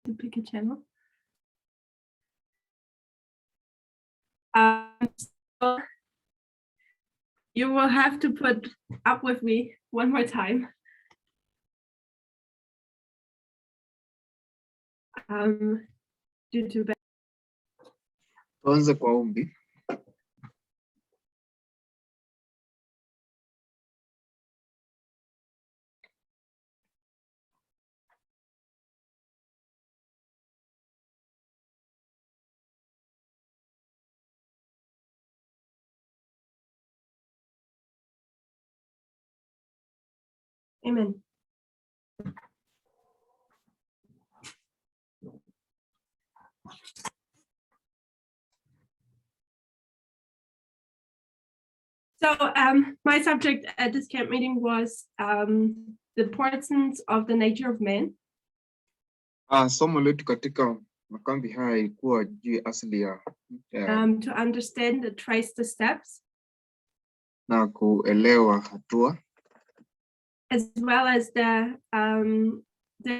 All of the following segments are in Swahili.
to pick a channel. So you will have to put up with me one more time. Due to Tuanze kwa ombi. Amen. So my subject at this camp meeting was the importance of the nature of man. Somo letu katika makambi haya ilikuwa juu asili ya to understand and trace the steps, na kuelewa hatua, as well as the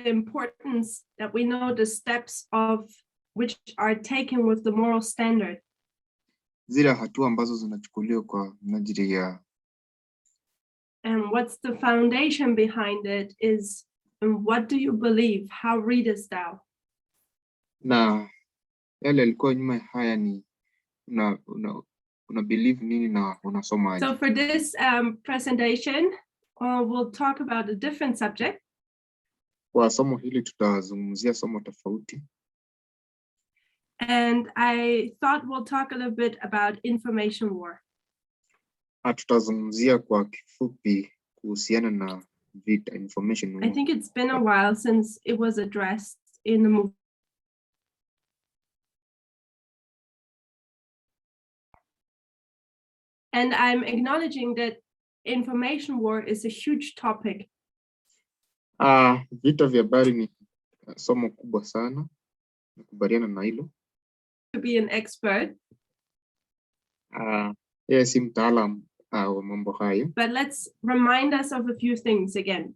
importance that we know the steps of which are taken with the moral standard. Zile hatua ambazo zinachukuliwa kwa minajili ya. And what's the foundation behind it is, and what do you believe? How readest thou? Na yale yalikuwa nyuma haya ni una believe nini na unasoma aje. So for this presentation, we'll talk about a different subject. Kwa somo hili tutazungumzia somo tofauti. And I thought we'll talk a little bit about information war. Tutazungumzia kwa kifupi kuhusiana na vita, information war. I think it's been a while since it was addressed in the movie. And I'm acknowledging that information war is a huge topic. Vita vya habari ni somo kubwa sana. Nakubaliana na hilo. To be an expert. Si mtaalam wa mambo hayo. But let's remind us of a few things again.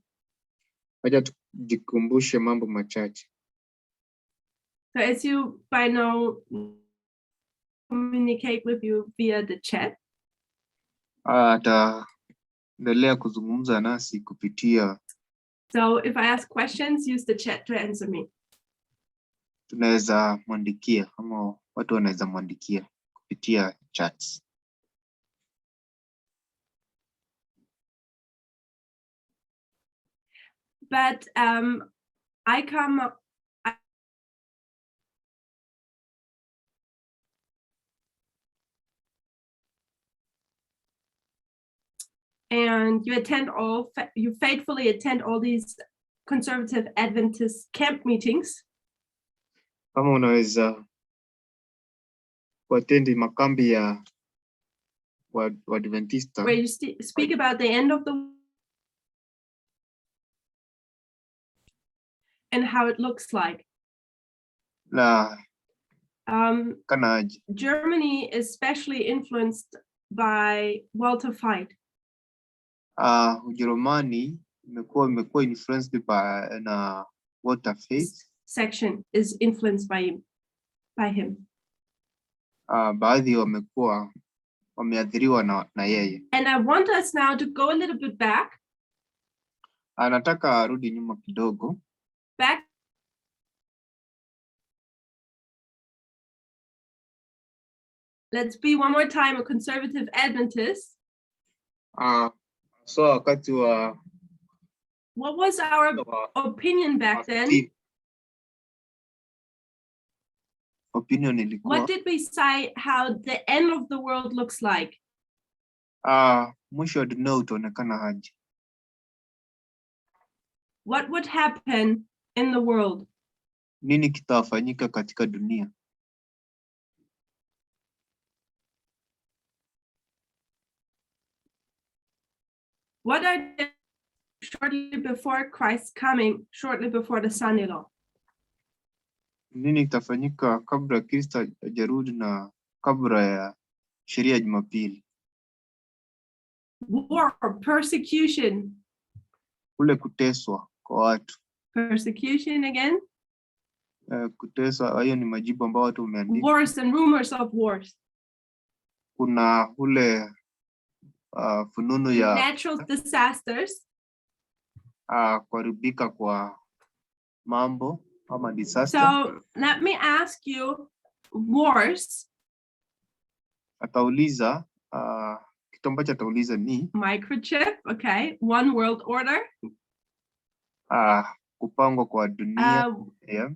Wacha tujikumbushe mambo machache. So as you by now communicate with you via the chat. Ataendelea kuzungumza nasi kupitia. So if I ask questions, use the chat to answer me. Tunaweza mwandikia ama watu wanaweza mwandikia kupitia chats. But I come and you faithfully attend all these conservative Adventist camp meetings. Kama unaweza kuattend makambi ya Adventista. Where you speak about the end of the and how it looks like. Germany is especially influenced by Walter Veith. Ujerumani imekuwa influenced by Walter Veith. Section is influenced by him. Baadhi wameathiriwa na yeye. And I want us now to go a little bit back. Anataka rudi nyuma kidogo. Back. Let's be one more time a conservative Adventist. So wakati wa. What was our opinion back then? Opinion ilikuwa. What did we say how the end of the world looks like? Mwisho wa dunia utaonekana aje. What would happen in the world? Nini kitafanyika katika dunia? What are they shortly before Christ's coming, shortly before the Sunday law? Nini kitafanyika kabla Kristo hajarudi na kabla ya sheria ya Jumapili? War, persecution. Kule kuteswa kwa watu. Persecution again. kuteswa, hiyo ni majibu ambayo watu wameandika. Wars and rumors of wars. Kuna ule fununu ya natural disasters. Kuharibika kwa mambo ama disaster. So let me ask you, wars. Atauliza kitu ambacho atauliza ni microchip, okay, one world order. Kupangwa kwa dunia. Yeah.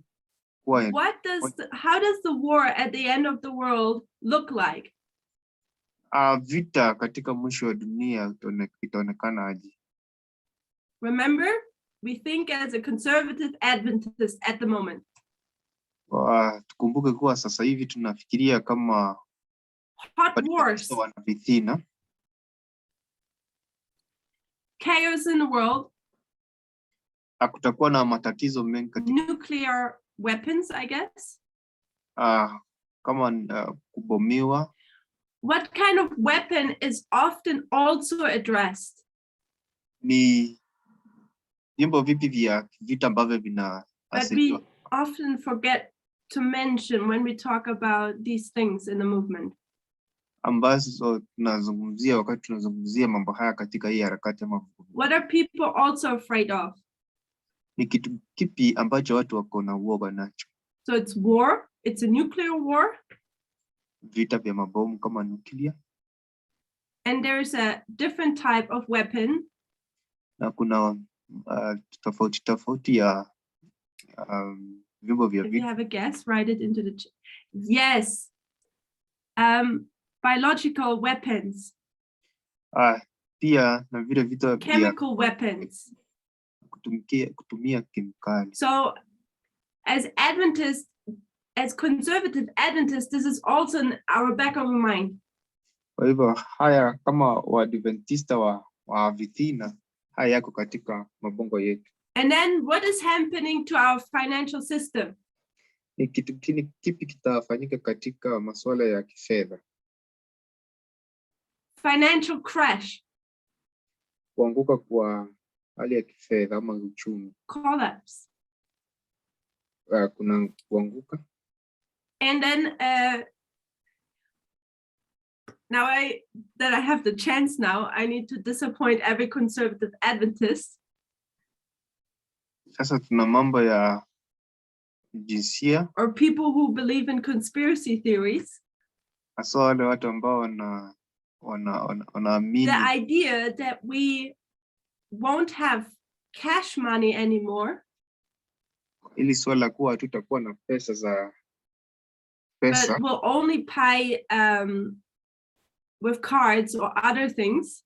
How does the war at the end of the world look like? Vita katika mwisho wa dunia itaonekana aje? Remember, we think as a conservative Adventist at the moment. Tukumbuke kuwa sasa hivi tunafikiria kama hot wars, wanavithina, chaos in the world, kutakuwa na matatizo mengi katika nuclear weapons, I guess. Kama kubomiwa. What kind of weapon is often also addressed? Ni vyombo vipi vya vita ambavyo vinaasiliwa? But we often forget to mention when we talk about these things in the movement. Ambazo tunazungumzia wakati tunazungumzia mambo haya katika hii harakati ya mavuno. What are people also afraid of? Ni kitu kipi ambacho watu wako na uoga nacho? So it's war, it's a nuclear war. Vita vya mabomu kama nuclear. And there's a different type of weapon. Na kuna tofauti ya vyombo vya vita. If vita. you have a guess, write it into the chat. Yes. Biological weapons. Pia na vile vita vya chemical weapons. Kutumia kemikali. So as Adventists, as conservative Adventists, this is also in our back of our mind. Kwa hivyo haya kama Waadventista wa vithina, haya yako katika mabongo yetu. And then what is happening to our financial system? Ni kitu kipi kitafanyika katika masuala ya kifedha? Financial crash. Kuanguka kwa hali ya kifedha ama uchumi. Collapse. Kuna kuanguka. And then now that I have the chance now, I need to disappoint every conservative Adventist. Sasa tuna mambo ya jinsia. Or people who believe in conspiracy theories. Hasa wale watu ambao wanaamini. The idea that we won't have cash money anymore. Ili swala kuwa tutakuwa na pesa. But we'll only pay with cards or other things.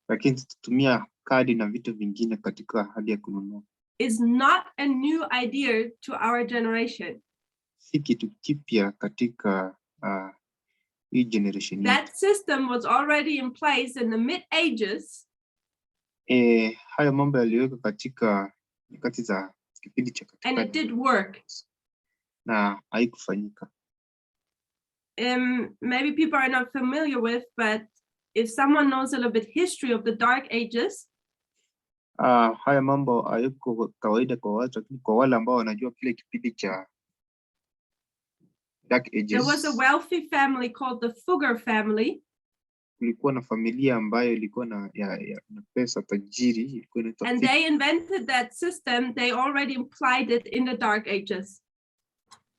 Lakini tutumia kadi na vitu vingine katika hali ya kununua. Is not a new idea to our generation. Si kitu kipya katika hii generation. That system was already in place in the mid-ages. Hayo mambo yaliwekwa katika nyakati za kipindi cha katikati. And it did work. Na haikufanyika. Maybe people are not familiar with, but if someone knows a little bit history of the Dark Ages. Haya mambo hayuko kawaida kwa watu, lakini kwa wale ambao wanajua kile kipindi cha Dark Ages. There was a wealthy family called the Fugger family. Kulikuwa na familia ambayo ilikuwa na pesa tajiri. And they invented that system. They already implied it in the Dark Ages.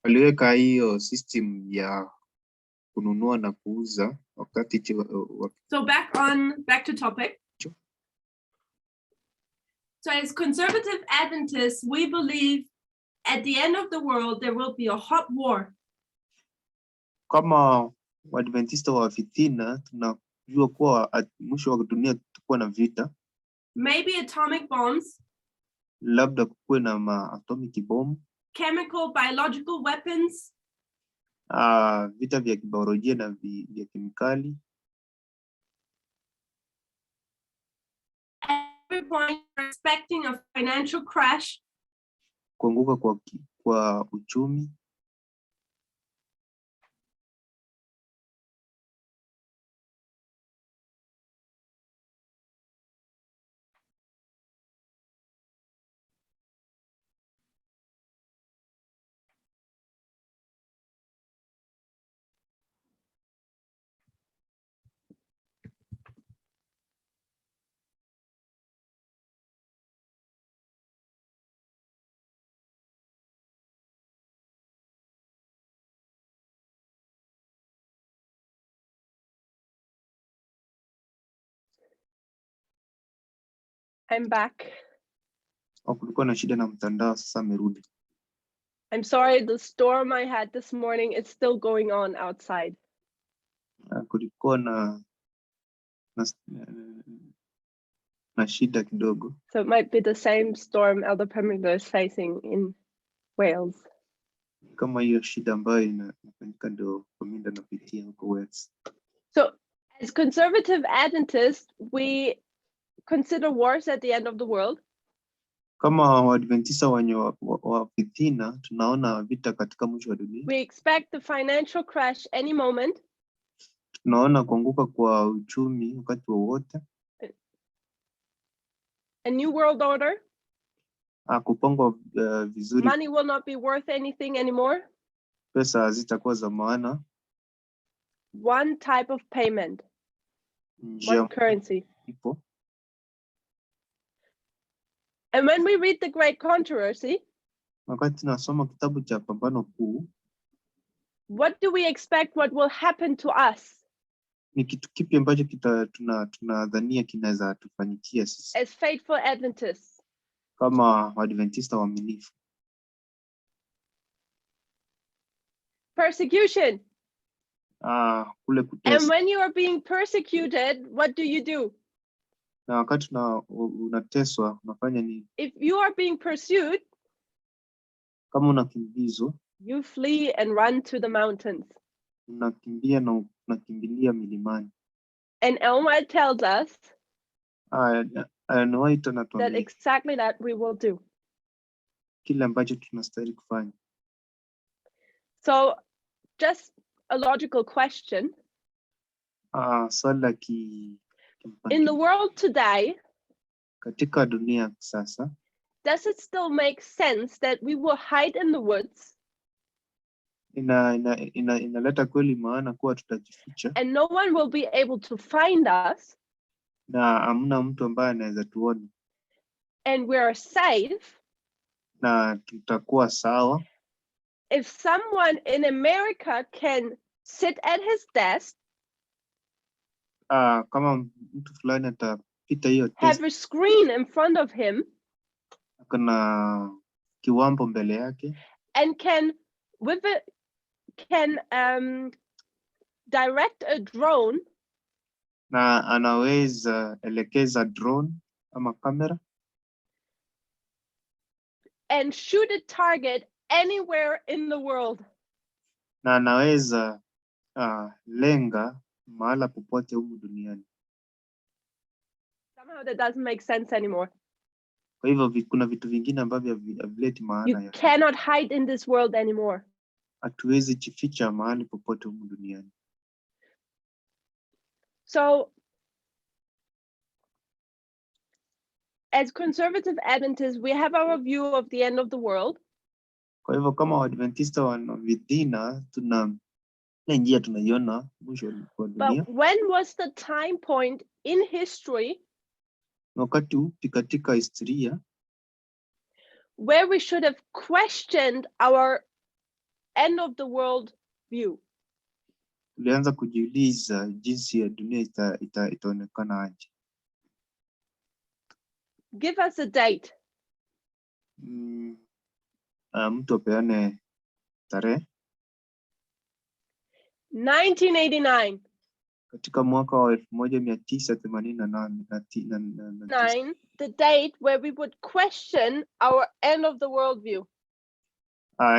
Waliweka hiyo system ya kununua na kuuza wakati. So back to topic. So as conservative Adventists, we believe at the end of the world, there will be a hot war. Kama Waadventista wa vithina, tunajua kuwa mwisho wa dunia tutakuwa na vita. Maybe atomic bombs. Labda kuwe na atomic bomb. Chemical, biological weapons. Vita vya kibiolojia na vya kemikali. At every point, we're expecting a financial crash. Kuanguka kwa uchumi. I'm back. Kulikuwa na shida na mtandao, sasa amerudi. I'm sorry, the storm I had this morning is still going on outside. Kulikuwa na shida kidogo. So it might be the same storm Elder Pemminger is facing in Wales. Kama hiyo shida ambayo inafanyika ndio Paminda napitia huko Wales. So as conservative Adventists, we consider wars at the end of the world. Kama Waadventista wenye wa fitina, tunaona vita katika mwisho wa dunia. We expect the financial crash any moment. Tunaona kuanguka kwa uchumi wakati wowote. A new world order. Kupangwa vizuri. Money will not be worth anything anymore. Pesa hazitakuwa za maana. One type of payment. One currency. Ipo. And when we read the Great Controversy, wakati nasoma kitabu cha Pambano Kuu, what do we expect what will happen to us? Ni kitu kipi ambacho tunadhania kinaweza tufanyikia sisi as faithful Adventists? Kama Waadventista waaminifu. Persecution. Kule kuteswa. And when you are being persecuted, what do? Na wakati unateswa unafanya nini? If you are being pursued, kama unakimbizwa, you flee and run to the mountains. Unakimbia na unakimbilia milimani. And Elma tells us that exactly that we will do. Kile ambacho tunastahili kufanya. So just a logical question. Swali la in the world today, katika dunia sasa, does it still make sense that we will hide in the woods? Inaleta kweli maana kuwa tutajificha. And no one will be able to find us. Na hamna mtu ambaye anaweza tuona. And we are safe. Na tutakuwa sawa. If someone in America can sit at his desk, kama mtu fulani atapita hiyo test, have a screen in front of him, kuna kiwambo mbele yake, and can direct a drone, na anaweza elekeza drone ama kamera, and shoot a target anywhere in the world, na anaweza lenga mahala popote humu duniani. Somehow that doesn't make sense anymore. Kwa hivyo kuna vitu vingine ambavyo havileti maana. You cannot hide in this world anymore. Hatuwezi jificha mahali popote humu duniani. So as conservative Adventists, we have our view of the end of the world. Kwa hivyo kama Waadventista wana vidhina, tuna njia tunaiona mwisho wa dunia. But when was the time point in history wakati upi katika historia where we should have questioned our end of the world view? Tulianza kujiuliza jinsi ya dunia itaonekana aje. Give us a date. Mtu apeane tarehe. 1989. Katika mwaka wa 1989. The date where we would question our end of the world view.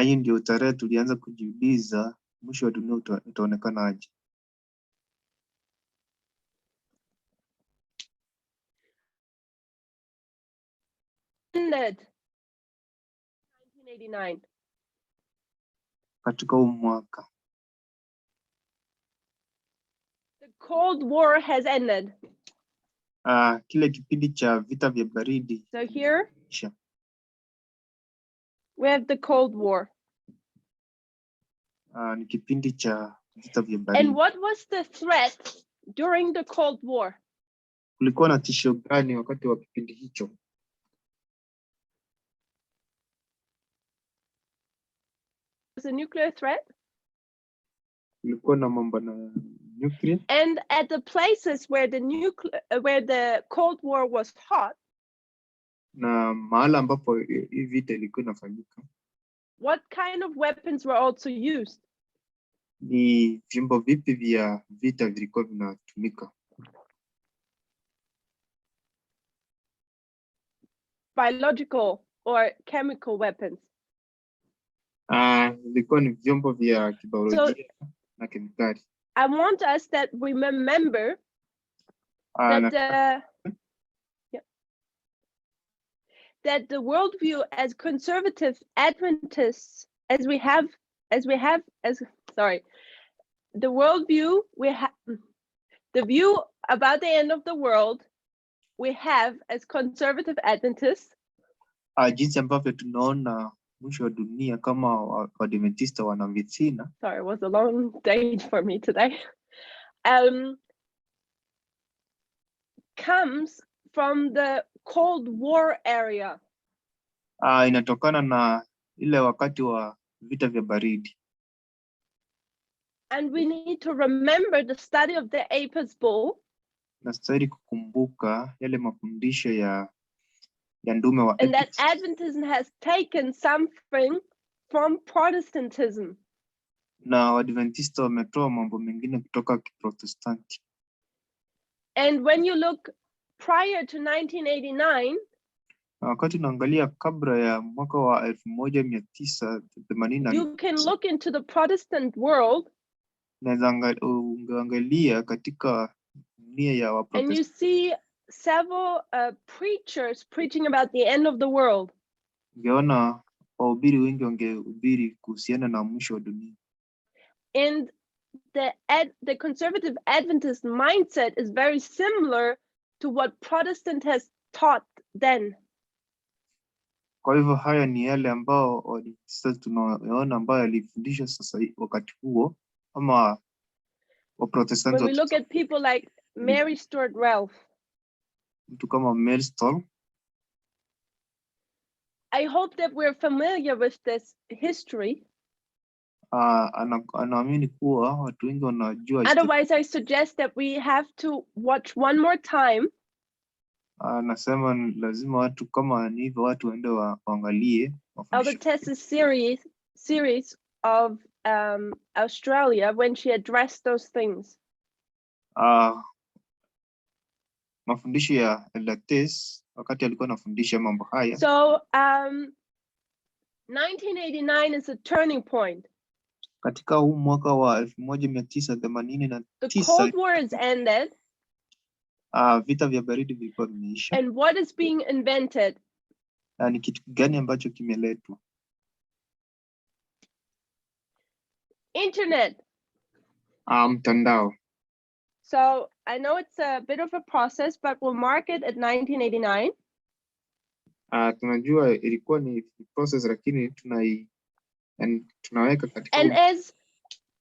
Hii ndio tarehe tulianza kujiuliza mwisho wa dunia utaonekana aje. Ended 1989. Katika huu mwaka. The Cold War has ended. Kile kipindi cha vita vya baridi. So here we have the Cold War. Ni kipindi cha vita vya baridi. And what was the threat during the Cold War? Kulikuwa na tisho gani wakati wa kipindi hicho? Was a nuclear threat. Kulikuwa na mambo na nuclear. And at the places where the Cold War was hot, na mahala ambapo hii vita ilikuwa inafanyika. What kind of weapons were also used? Ni vyombo vipi vya vita vilikuwa vinatumika? Biological or chemical weapons? Vilikuwa ni vyombo vya kibiolojia na kemikali. I want us that we remember that that the worldview as conservative Adventists, the worldview we have, the view about the end of the world we have as conservative Adventists. Jinsi ambavyo tunaona mwisho wa dunia kama Waadventista wanavitsina. Sorry, it was a long day for me today. Comes from the Cold War area. Inatokana na ile wakati wa vita vya baridi. And we need to remember the study of the Apis bull. Nastahili kukumbuka yale mafundisho ya ndume wa and that Adventism has taken something from Protestantism. Na Waadventista wametoa mambo mengine kutoka Kiprotestanti. And when you look prior to 1989, wakati unaangalia kabla ya mwaka wa 1989, you can look into the Protestant world. Ungeangalia katika dunia ya Waprotestanti. And you see several preachers preaching about the end of the world. Ungeona wahubiri wengi wangehubiri kuhusiana na mwisho wa dunia. And the conservative Adventist mindset is very similar to what Protestant has taught then. Kwa hivyo haya ni yale ambao sasa tunaona ambayo alifundisha sasa wakati huo ama Waprotestanti. When we look at people like Mary Stuart Ralph, mtu kama Mary Stuart, I hope that we're familiar with this history. Anaamini kuwa watu wengi wanajua. Otherwise, I suggest that we have to watch one more time. Nasema lazima watu kama ni hivyo watu waende waangalie Albert Tess's series of Australia when she addressed those things. Mafundisho ya Tess wakati alikuwa anafundisha mambo haya. So 1989 is a turning point. Katika huu mwaka wa 1989, the Cold War is ended. Vita vya baridi vilikuwa vimeisha. And what is being invented? Ni kitu gani ambacho kimeletwa? Internet. Mtandao. So I know it's a bit of a process, but we'll mark it at 1989. Tunajua ilikuwa ni process lakini tunaweka katika. And as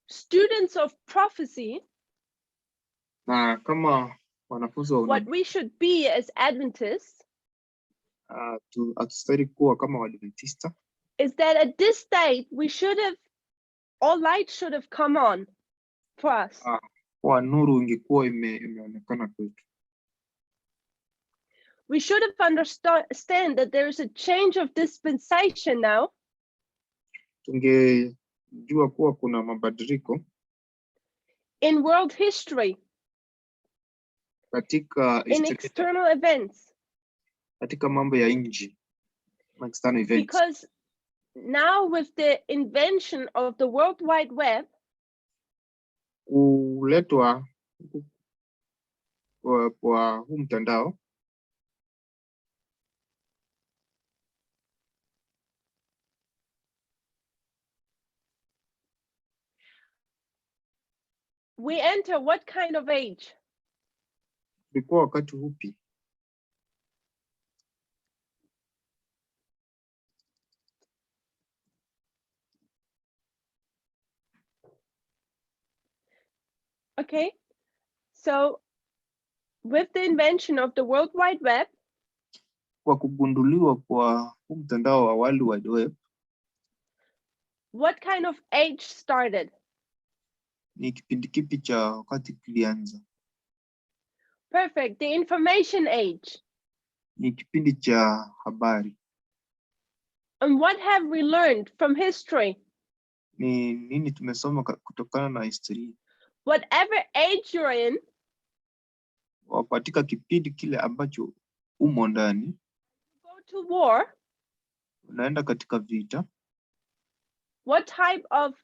students of prophecy, na kama wanafunzi wa what we should be as Adventists, atustahili kuwa kama Waadventista, is that at this date we should have, all light should have come on for us. Kwa nuru ingekuwa imeonekana kwetu. We should have understand that there is a change of dispensation now. Tungejua kuwa kuna mabadiliko in world history, katika in external events, katika mambo ya nje, external events. Because now with the invention of the World Wide Web, kuletwa kwa huu mtandao, we enter what kind of age? Ilikuwa wakati upi? Okay, so with the invention of the World Wide Web, kwa kugunduliwa kwa mtandao wa World Wide Web, what kind of age started? Ni kipindi kipi cha wakati kilianza? Perfect, the information age. Ni kipindi cha habari. And what have we learned from history? Ni nini tumesoma kutokana na historia? Whatever age you're in, katika kipindi kile ambacho umo ndani, go to war, unaenda katika vita, what type of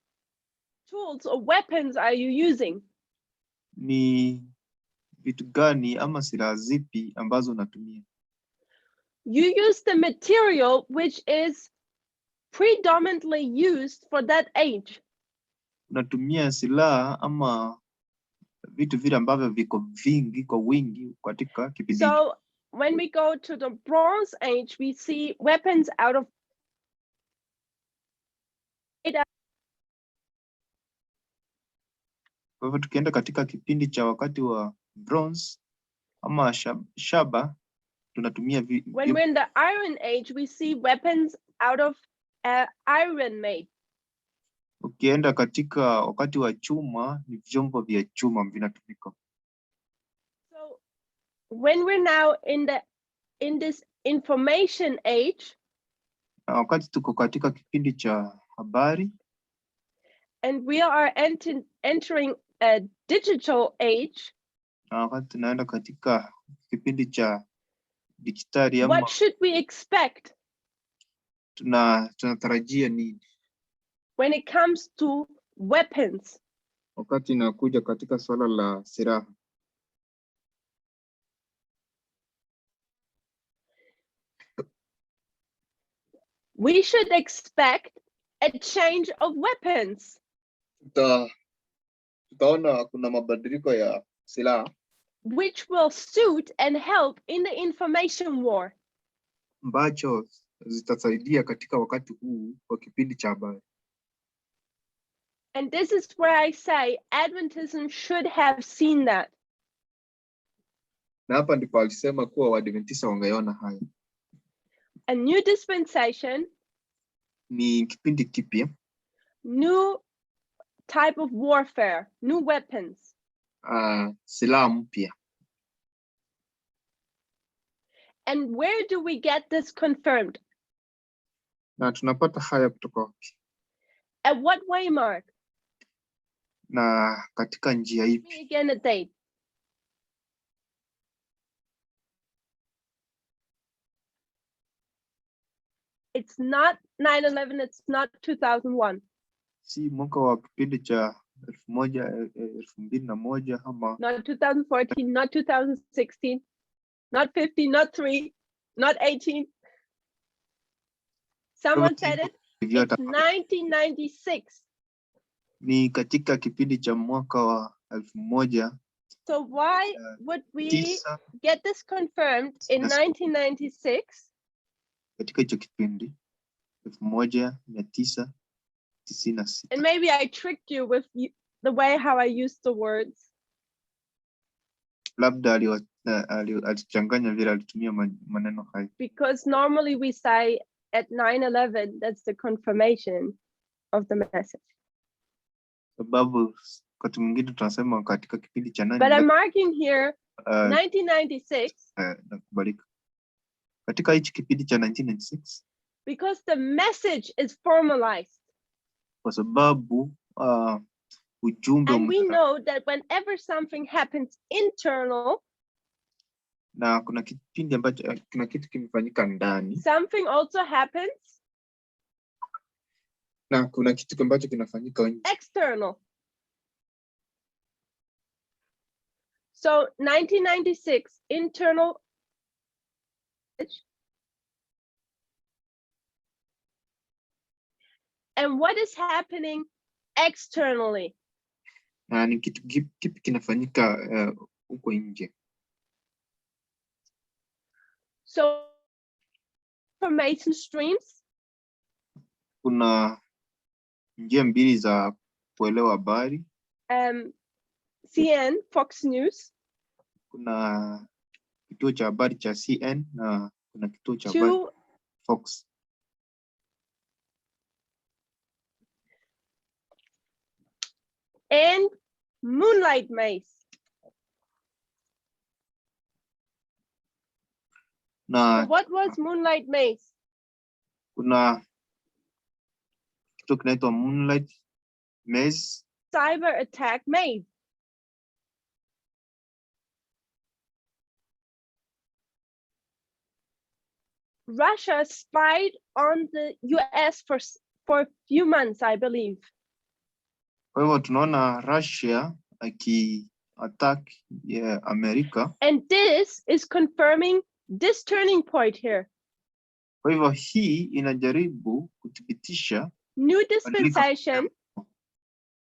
tools or weapons are you using? Ni vitu gani ama silaha zipi ambazo unatumia? You use the material which is predominantly used for that age. Unatumia silaha ama vitu vile ambavyo viko vingi kwa wingi katika kipindi. So when we go to the Bronze Age, we see weapons out of Kwa hivyo tukienda katika kipindi cha wakati wa bronze ama shaba, tunatumia when we're in the Iron Age, we see weapons out of iron made. Ukienda katika wakati wa chuma, ni vyombo vya chuma vinatumika. So when we're now in this information age, na wakati tuko katika kipindi cha habari, and we are entering a digital age, na wakati tunaenda katika kipindi cha dijitali, ama what should we expect tunatarajia nini when it comes to weapons? wakati inakuja katika swala la silaha? We should expect a change of weapons. Tutaona kuna mabadiliko ya silaha which will suit and help in the information war. ambacho zitasaidia katika wakati huu wa kipindi cha habari. And this is where I say Adventism should have seen that. Na hapa ndipo alisema kuwa Waadventista wangeona haya. A new dispensation, ni kipindi kipya, new type of warfare, new weapons. Silaha mpya. And where do we get this confirmed? Na tunapata haya kutoka wapi? At what way, Mark? Na katika njia ipi? Again a date. It's not 9/11, it's not 2001. Si mwaka wa kipindi cha 2001 ama not 2014, not 2016, not 15, not 3, not 18. Someone said it. It's 1996. Ni katika kipindi cha mwaka wa 1000. So why would we get this confirmed in 1996? Katika hicho kipindi 1996. And maybe I tricked you with the way how I use the words. Labda alichanganya vile alitumia maneno hayo. Because normally we say at 9/11, that's the confirmation of the message. Sababu wakati mwingine tunasema katika kipindi cha 9/11. But I'm marking here 1996. Nakubalika. Katika hichi kipindi cha 1996. Because the message is formalized. Kwa sababu ujumbe, and we know that whenever something happens internal, na kuna kipindi ambacho kuna kitu kimefanyika ndani, something also happens, na kuna kitu ambacho kinafanyika nje, external. So 1996 internal, and what is happening externally? Na ni kitu kipi kinafanyika huko nje. So information streams, kuna njia mbili za kuelewa habari. CN, Fox News. Kuna kituo cha habari cha CN na kuna kituo cha habari Fox. And Moonlight Maze. Na What was Moonlight Maze? kuna kitu kinaitwa Moonlight Maze. Cyber attack maze. Russia spied on the US for a few months, I believe. Kwa hivyo tunaona Russia aki-attack ya Amerika. And this is confirming this turning point here. Kwa hivyo hii inajaribu kuthibitisha New dispensation,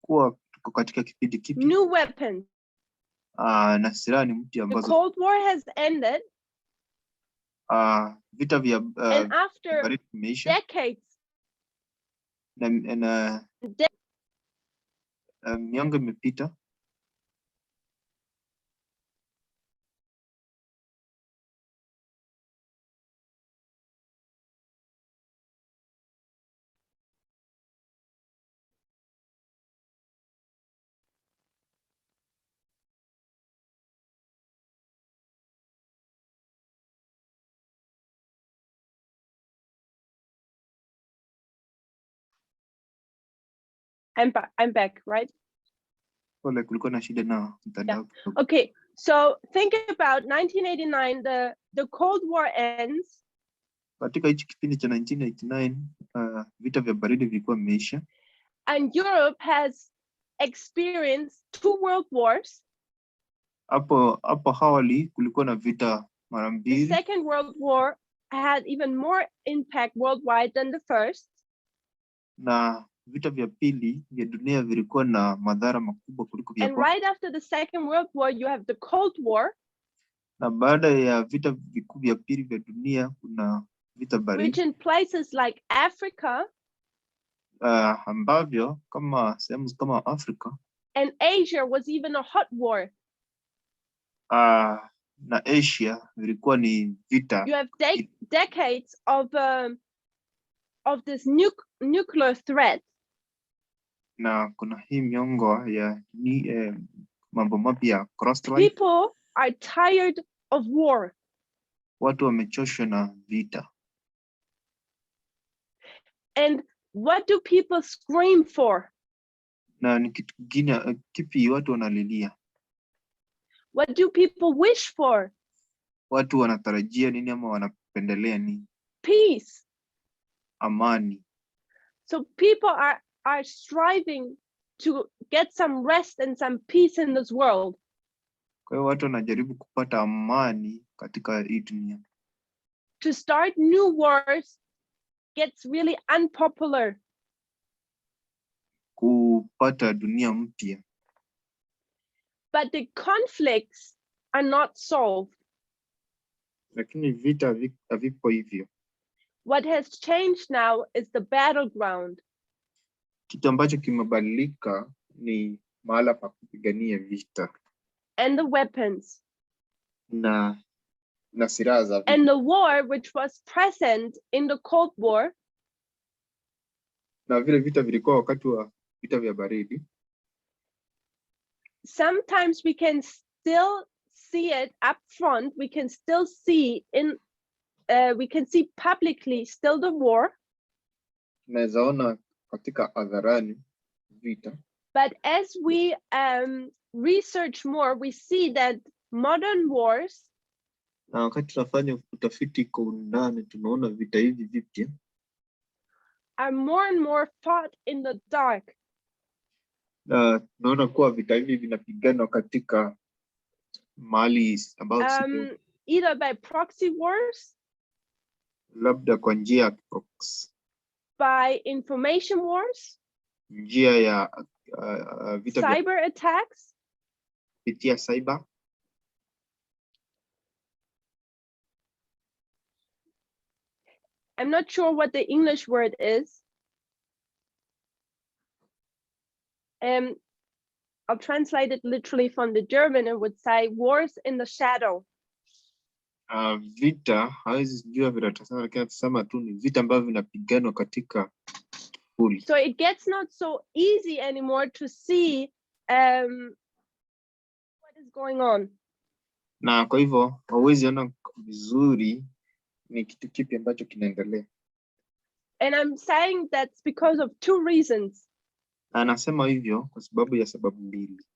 kuwa tuko katika kipindi kipi. new weapons. Na silaha ni mpya The ambazo Cold War has ended. Vita vya And after baridi vimeisha. decades, Na miongo imepita. I'm back, right? Pole, kulikuwa na shida na mtandao. Okay, so think about 1989, the Cold War ends. Katika hichi kipindi cha 1989, vita vya baridi vilikuwa vimeisha. And Europe has experienced 2 world wars. Hapo awali kulikuwa na vita mara The mbili. Second World War had even more impact worldwide than the first. Na vita vya pili vya dunia vilikuwa na madhara makubwa kuliko vya And kwanza. right after the Second World War, you have the Cold War. Na baada ya vita vikuu vya pili vya dunia kuna vita Which baridi. in places like Africa Ambavyo kama sehemu kama Afrika and Asia was even a hot war. Na Asia vilikuwa ni vita. You have decades of this nuclear threat. Na kuna hii miongo ya mambo mapya cross-line. People are tired of war. Watu wamechoshwa na vita. And what do people scream for? Na ni kitu kingine kipi watu wanalilia? What do people wish for? Watu wanatarajia nini ama wanapendelea nini? Peace. Amani. So people are striving to get some rest and some peace in this world. Kwa hiyo watu wanajaribu kupata amani katika hii dunia. To start new wars gets really unpopular. Kupata dunia mpya. But the conflicts are not solved. Lakini vita havipo hivyo. What has changed now is the battleground. Kitu ambacho kimebadilika ni mahala pa kupigania vita. And the weapons. Na silaha za vita. And the war which was present in the Cold War. Na vile vita vilikuwa wakati wa vita vya baridi. Sometimes we can still see it up front. We can still see we can see publicly still the war. Tunaweza ona katika hadharani vita. But as we research more, we see that modern wars. Na wakati tunafanya utafiti kwa undani tunaona vita hivi vipya are more and more fought in the dark. Na tunaona kuwa vita hivi vinapiganwa katika mahali ambao either by proxy wars, labda kwa njia ya proxy, by information wars, njia ya vita vya cyber attacks, kupitia cyber. I'm not sure what the English word is. I'll translate it literally from the German. It would say wars in the shadow. Vita hawezi jua vile tutasema, lakini tusema tu ni vita ambavyo vinapiganwa katika kivuli. So it gets not so easy anymore to see what is going on. Na kwa hivyo hauwezi ona vizuri ni kitu kipi ambacho kinaendelea. And I'm saying that's because of two reasons. Anasema hivyo kwa sababu ya sababu mbili.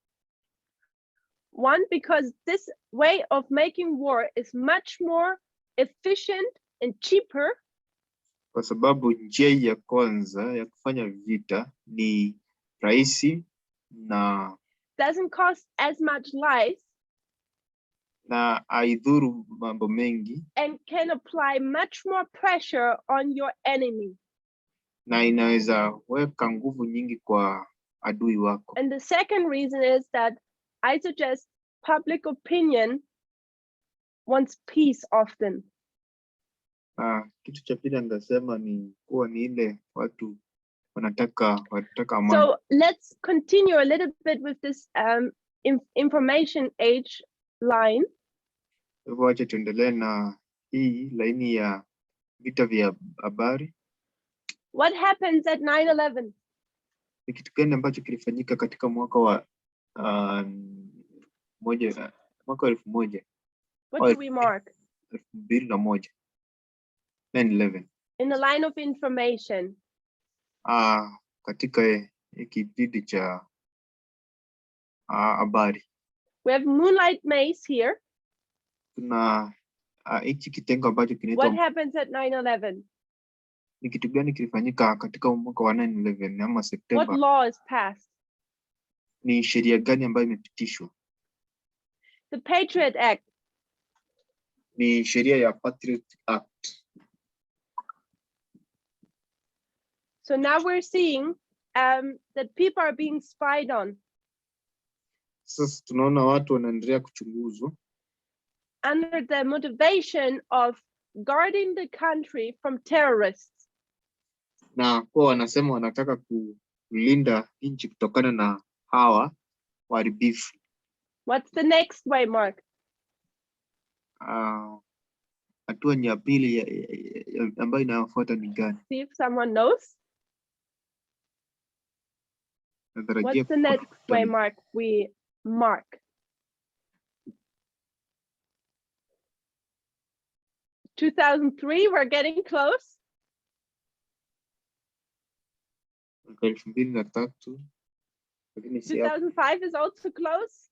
One, because this way of making war is much more efficient and cheaper. Kwa sababu njia ya kwanza ya kufanya vita ni rahisi na doesn't cost as much life, na haidhuru mambo mengi, and can apply much more pressure on your enemy. na inaweza weka nguvu nyingi kwa adui wako. And the second reason is that I suggest public opinion wants peace often. Kitu cha pili ningesema ni kuwa ni ile watu wanataka amani. So let's continue a little bit with this information age line. Hivyo acha tuendelee na hii laini ya vita vya habari. What happens at 9/11? Ni kitu gani ambacho kilifanyika katika mwaka wa mwaka 1000? What do we mark? 2001. 9/11. In the line of information. Katika kipindi cha habari. We have moonlight maze here. Tuna hichi kitengo ambacho kinaitwa. What happens at 9/11? Ni kitu gani kilifanyika katika mwaka wa 9/11 ama Septemba? What law is passed? Ni sheria gani ambayo imepitishwa? The Patriot Act. Ni sheria ya Patriot Act. So now we're seeing that people are being spied on. Sasa tunaona watu wanaendelea kuchunguzwa under the motivation of guarding the country from terrorists. Na kwa wanasema wanataka kulinda nchi kutokana na hawa waharibifu. What's the next way, Mark? Hatua ya pili ambayo inayofuata ni gani? See if someone knows. What's the next way, Mark? We mark. 2003, we're getting close. 2003. 2005 is also close.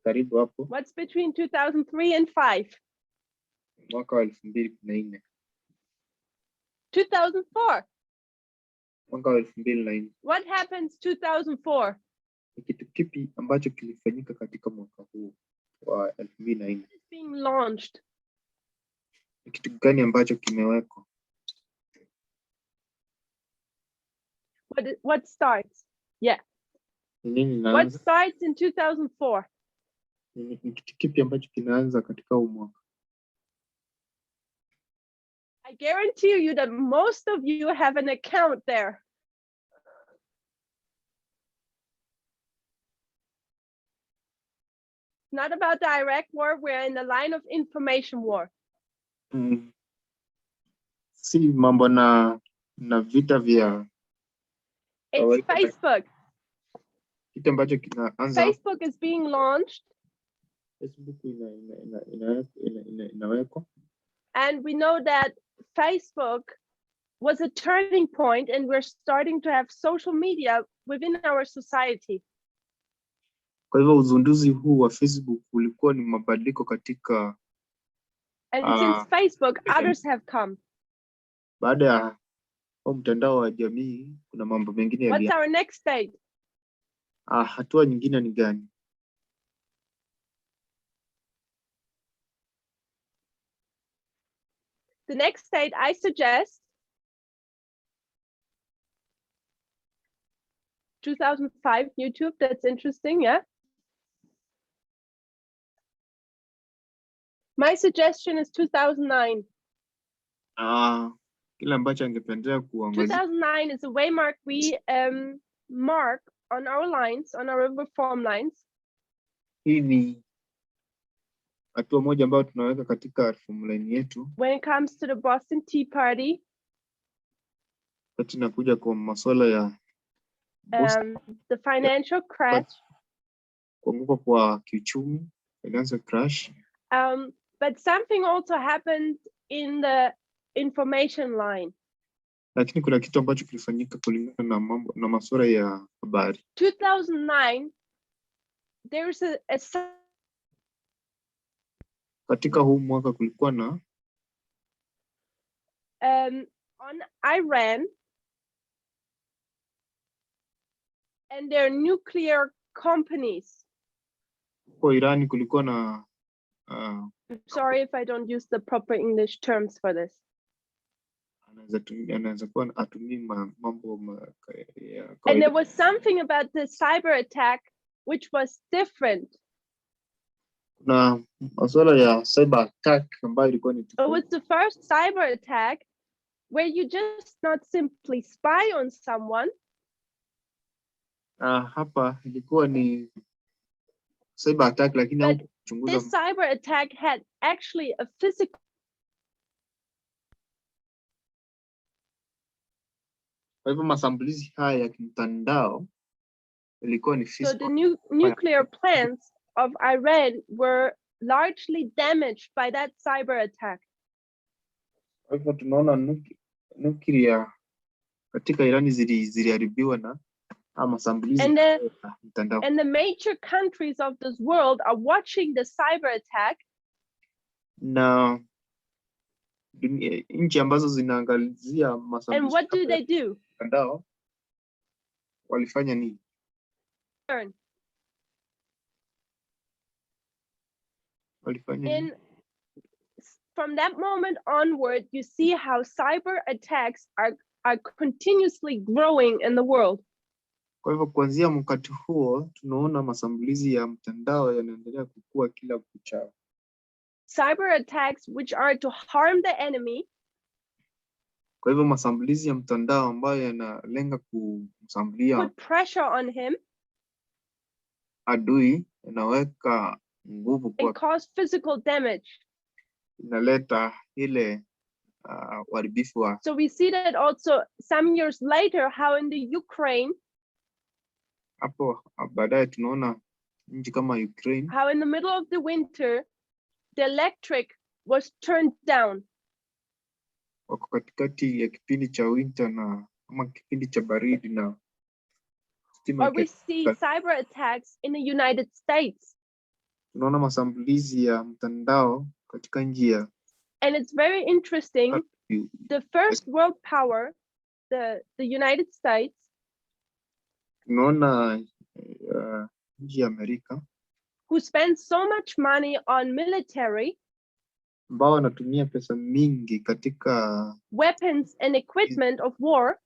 Karibu hapo. What's between 2003 and 5? Mwaka wa 2004. 2004. Mwaka wa 2004. What happens 2004? Ni kitu kipi ambacho kilifanyika katika mwaka huu wa 2004? It's being launched. Ni kitu gani ambacho kimewekwa? What starts? Yeah. What starts in 2004? Ni kitu kipi ambacho kinaanza katika huu mwaka? I guarantee you that most of you have an account there. Not about direct war, we're in the line of information war. Si mambo na vita vya. It's Facebook. Kitu ambacho kinaanza. Facebook is being launched. Facebook inawekwa. And we know that Facebook was a turning point, and we're starting to have social media within our society. Kwa hivyo uzinduzi huu wa Facebook ulikuwa ni mabadiliko katika. And since Facebook, others have come. Baada ya mtandao wa jamii kuna mambo mengine. What's our next stage? Hatua nyingine ni gani? The next state I suggest 2005 YouTube. That's interesting, yeah. My suggestion is 2009. Kile ambacho angependea kuangazia. 2009 is a way mark we mark on our lines, on our reform lines. Hii ni hatua moja ambayo tunaweka katika reform line yetu. When it comes to the Boston Tea Party. Wakati inakuja kwa masuala ya the financial crash. Kuanguka kwa kiuchumi, financial crash. But something also happened in the information line. Lakini kuna kitu ambacho kilifanyika kulingana na mambo na masuala ya habari. 2009, there's a Katika huu mwaka kulikuwa na on Iran and their nuclear companies. kwa Irani kulikuwa na I'm sorry if I don't use the proper English terms for this. anaweza kuwa atumii mambo ya And kawaida. there was something about the cyber attack which was different. Na masuala ya cyber attack ambayo ilikuwa ni It was the first cyber attack where you just not simply spy on someone. Hapa ilikuwa ni cyber attack, lakini But haukuchunguza. this cyber attack had actually a physical. Kwa hivyo mashambulizi haya ya kimtandao ilikuwa ni So the physical. nuclear plants of Iran were largely damaged by that cyber attack. Kwa hivyo tunaona nuclear katika Irani ziliharibiwa na mashambulizi ya mtandao. And the major countries of this world are watching the cyber attack. Na nchi ambazo zinaangalizia mashambulizi. And what do they do? Mtandao walifanya nini? From that moment onward, you see how cyber attacks are continuously growing in the world. Kwa hivyo kuanzia wakati huo tunaona mashambulizi ya mtandao yanaendelea kukua kila kuchao. Cyber attacks which are to harm the enemy. Kwa hivyo mashambulizi ya mtandao ambayo yanalenga kumshambulia, put pressure on him, adui, inaweka nguvu and cause physical damage. Inaleta ile uharibifu wa. So we see that also some years later how in the Ukraine, hapo baadaye tunaona nchi kama Ukraine, how in the middle of the winter the electric was turned down. Wako katikati ya kipindi cha winter na ama kipindi cha baridi na or we see cyber attacks in the United States. Tunaona mashambulizi ya mtandao katika nchi ya. And it's very interesting, the first world power, the United States, tunaona nchi ya Amerika, who spends so much money on military, ambao wanatumia pesa mingi katika weapons and equipment of war,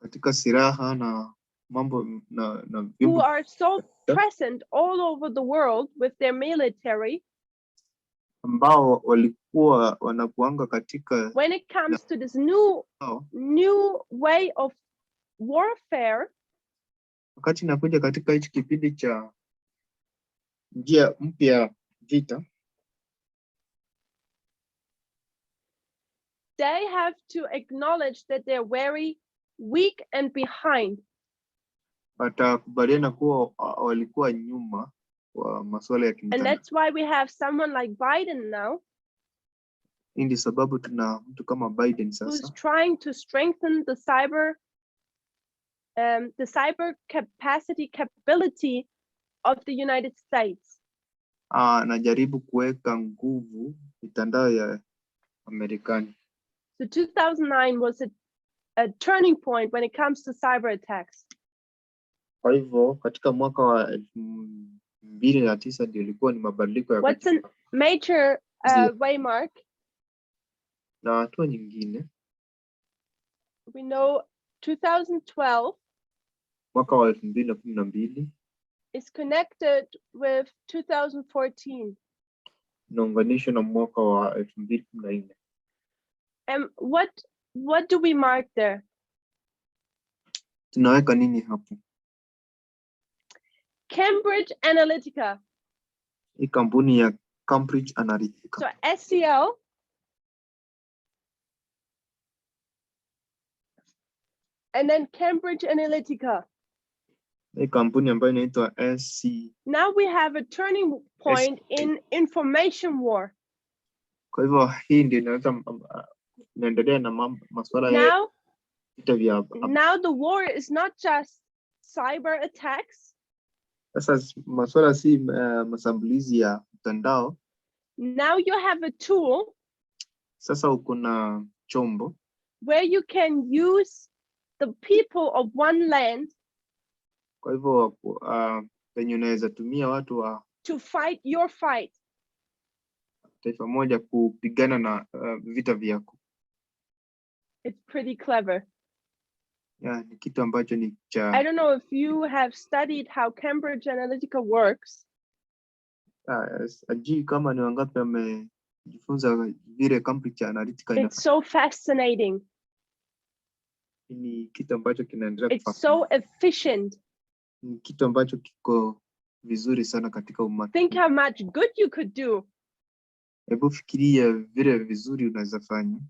katika silaha na mambo na who are so present all over the world with their military, ambao walikuwa wanakuanga katika. when it comes to this new way of warfare, wakati inakuja katika hichi kipindi cha njia mpya vita, they have to acknowledge that they're very weak and behind. watakubaliana kuwa walikuwa nyuma wa masuala ya And that's why we have someone like Biden now, Ndi sababu tuna mtu kama Biden who's sasa, trying to strengthen the cyber capability of the United States. anajaribu kuweka nguvu mitandao ya Marekani. So 2009 was a turning point when it comes to cyber attacks. Kwa hivyo katika mwaka wa 2009 ndio ilikuwa ni mabadiliko ya. What's a major waymark? Na hatua nyingine, We know 2012 mwaka wa 2012 is connected with 2014. inaunganishwa na mwaka wa 2014. And what do we mark there? Tunaweka nini hapo? Cambridge Analytica. Hii kampuni ya Cambridge Analytica. So SCL and then Cambridge Analytica. Hii kampuni ambayo inaitwa SC. Now we have a turning point in information war. Kwa hivyo hii ndio inaweza naendelea na masuala ya vita vya Now the war is not just cyber attacks. sasa masuala si mashambulizi ya mtandao. Now you have a tool Sasa uko na chombo where you can use the people of one land kwa hivyo penye unaweza tumia watu wa to fight your fight. taifa moja kupigana na vita vyako. It's pretty clever. Ni kitu ambacho ni cha I don't know if you have studied how Cambridge Analytica works. Ajui kama ni wangapi wamejifunza vile Cambridge Analytica It's so fascinating. Ni kitu ambacho kinaendelea It's so efficient. Ni kitu ambacho kiko vizuri sana katika umma. Think how much good you could do. Hebu fikiria vile vizuri unaweza fanya.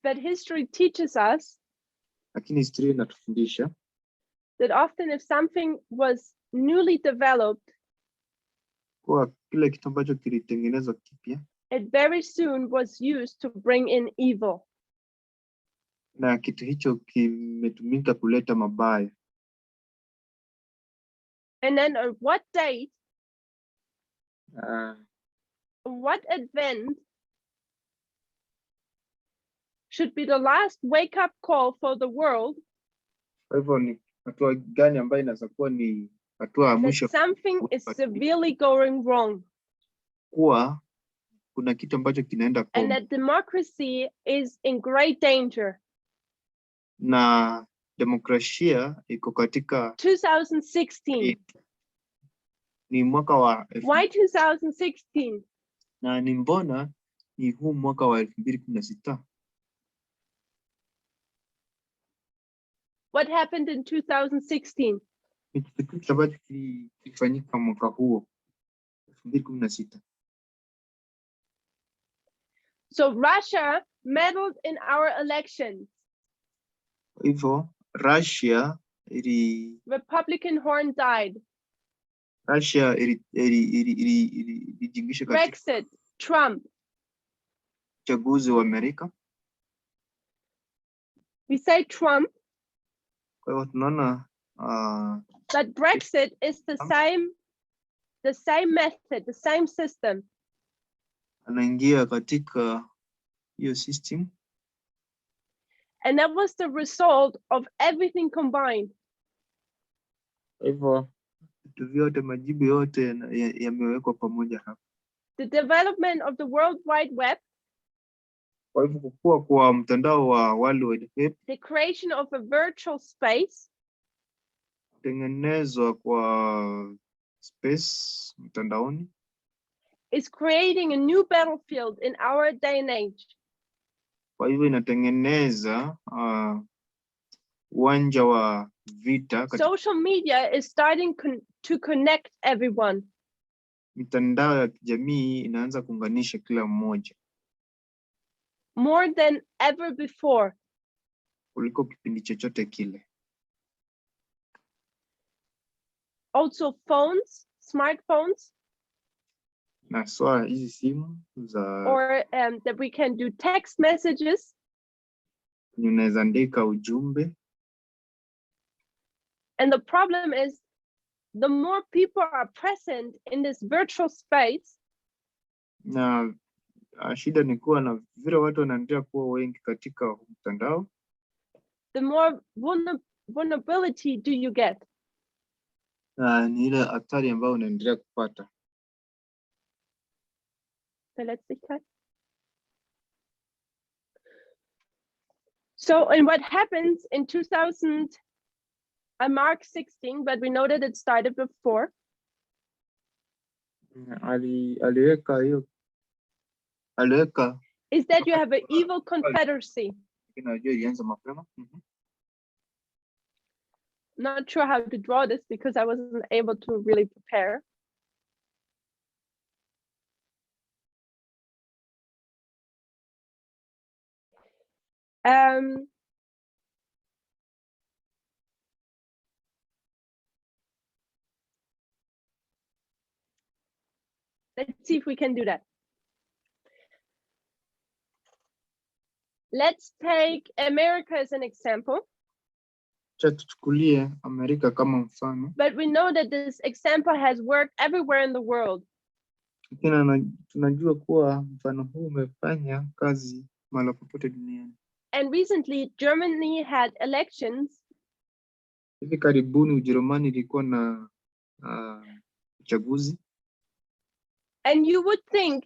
But history teaches us Lakini historia inatufundisha that often if something was newly developed, kwa kile kitu ambacho kilitengenezwa kipya, it very soon was used to bring in evil. Na kitu hicho kimetumika kuleta mabaya. And then on what date, what event should be the last wake-up call for the world? Kwa hivyo ni hatua gani ambayo inaweza kuwa ni hatua ya mwisho Something is severely going wrong. Kuwa kuna kitu ambacho kinaenda And kombo. that democracy is in great danger. Na demokrasia iko katika 2016. Ni mwaka wa Why 2016? Na ni mbona ni huu mwaka wa 2016. What happened in 2016? Kitu ambacho kilifanyika mwaka huo 2016. So Russia meddled in our elections. Hivyo Russia Republican horn died. Russia ilijingisha katika Brexit, Trump. uchaguzi wa Amerika. We say Trump. Kwa hivyo tunaona that Brexit is the same method, the same system. Anaingia katika hiyo system. And that was the result of everything combined. Hivyo vitu vyote, majibu yote yamewekwa pamoja hapa. The development of the World Wide Web. Kwa hivyo kukua kwa mtandao wa World Wide Web. The creation of a virtual space. Tengenezwa kwa space mtandaoni. Is creating a new battlefield in our day and age. Kwa hivyo inatengeneza uwanja wa vita. Social media is starting to connect everyone. Mitandao ya kijamii inaanza kuunganisha kila mmoja. More than ever before. Kuliko kipindi chochote kile. Also phones, smartphones. Na swala hizi simu za or that we can do text messages. Unaweza andika ujumbe. And the problem is, the more people are present in this virtual space, na shida ni kuwa na vile watu wanaendelea kuwa wengi katika mtandao, the more vulnerability do you get. Ni ile hatari ambayo unaendelea kupata. So, and what happens in 2000, I marked 16, but we know that it started before. Aliweka is that you have an evil confederacy. Not sure how to draw this because I wasn't able to really prepare. Let's see if we can do that. Let's take America as an example, Cha tuchukulie Amerika kama mfano, but we know that this example has worked everywhere in the world. lakini tunajua kuwa mfano huu umefanya kazi mahali popote duniani. And recently, Germany had elections. Hivi karibuni Ujerumani ilikuwa na uchaguzi. And you would think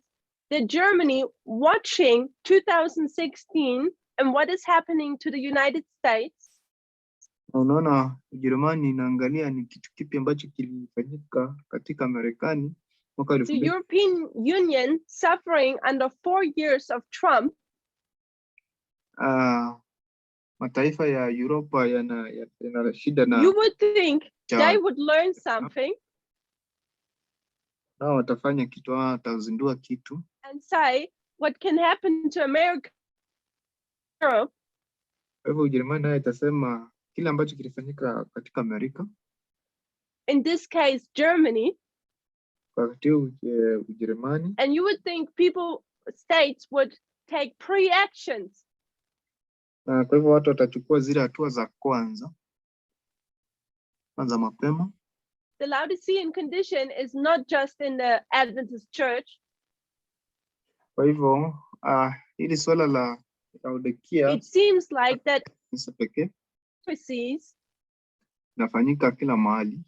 that Germany, watching 2016 and what is happening to the United States, Na unaona Ujerumani inaangalia ni kitu kipi ambacho kilifanyika katika Marekani mwaka the European Union suffering under 4 years of Trump, mataifa ya Europa yana shida na you would think they would learn something nao watafanya kitu, watazindua kitu and say what can happen to America, Europe. Kwa hivyo Ujerumani nayo itasema kile ambacho kilifanyika katika Amerika, in this case Germany, wakati Ujerumani, and you would think states would take pre-actions. Na kwa hivyo watu watachukua zile hatua za kwanza mapema. The Laodicean condition is not just in the Adventist Church. Kwa hivyo hili swala la Laodikia, it seems like that pekee prophecies inafanyika kila mahali,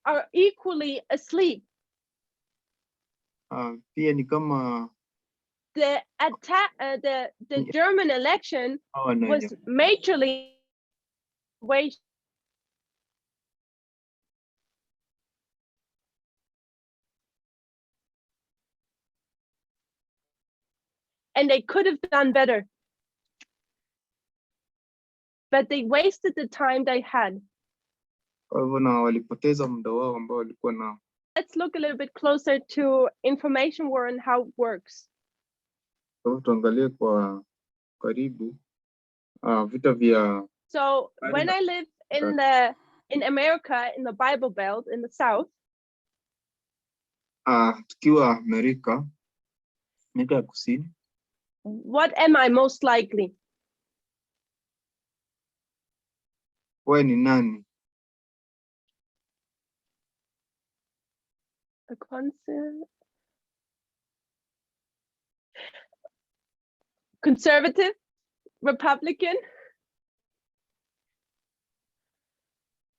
are equally asleep. Pia ni kama The attack, the German election was majorly waged. And they could have done better, but they wasted the time they had. Kwa hivyo na walipoteza muda wao ambao walikuwa nao. Let's look a little bit closer to information war and how it works. Tuangalie kwa karibu vita vya. So when I live in America, in the Bible Belt in the South, tukiwa Amerika ya Kusini, what am I most likely? Wewe ni nani? A conservative, Republican?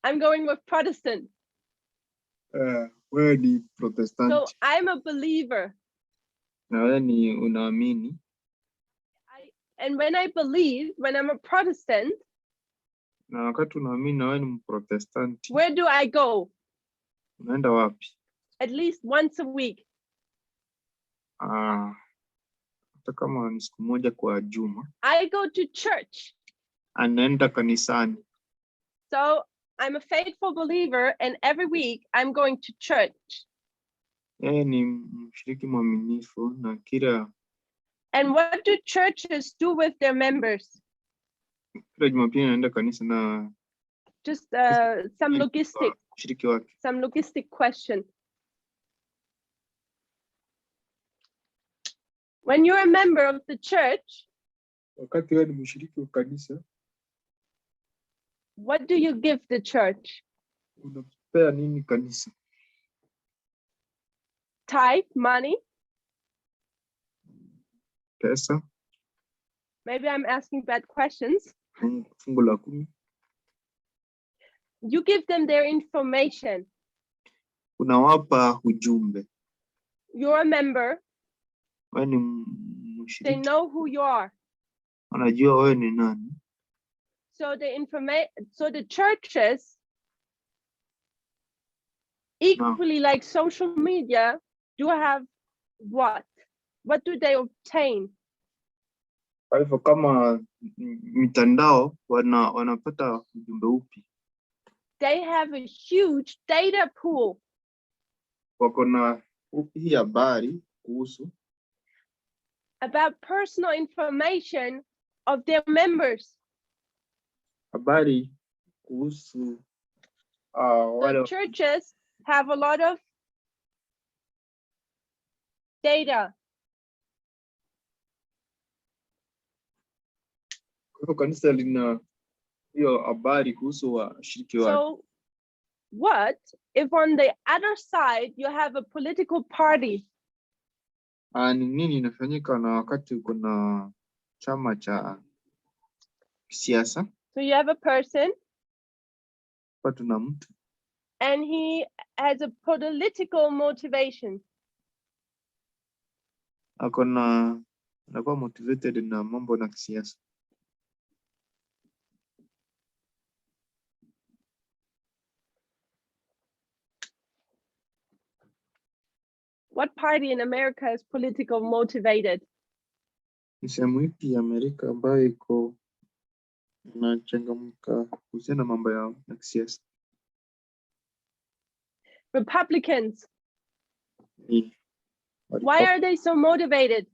I'm going with Protestant. Wewe ni Protestant. So I'm a believer. Na wewe ni unaamini. And when I believe, when I'm a Protestant, na wakati unaamini na wewe ni Mprotestanti, where do I go? Unaenda wapi? At least once a week. Hata kama ni siku moja kwa juma. I go to church. Anaenda kanisani. So I'm a faithful believer, and every week I'm going to church. Yeye ni mshiriki mwaminifu na kila. And what do churches do with their members? Kila Jumapili anaenda kanisa na. Just some logistic question. When you're a member of the church, wakati wewe ni mshiriki wa kanisa, what do you give the church? Unapea nini kanisa? Tithe, money? Pesa? Maybe I'm asking bad questions. Fungu la 10. You give them their information. Unawapa ujumbe. You're a member. Wewe ni mshiriki. They know who you are. Wanajua wewe ni nani. So the churches, equally like social media, do have what? What do they obtain? Kwa hivyo kama mitandao wanapata ujumbe upi? They have a huge data pool. Wako na hii habari kuhusu about personal information of their members. Habari kuhusu the churches have a lot of data. Kwa kanisa lina hiyo habari kuhusu washiriki wake. So what if on the other side you have a political party? Ni nini inafanyika na wakati kuna chama cha siasa? So you have a person Tuna mtu and he has a political motivation. anakuwa motivated na mambo na kisiasa. What party in America is political motivated? Ni sehemu ipi ya Amerika ambayo iko inachangamka kuhusiana na mambo ya kisiasa? Republicans. Ni Why are they so motivated?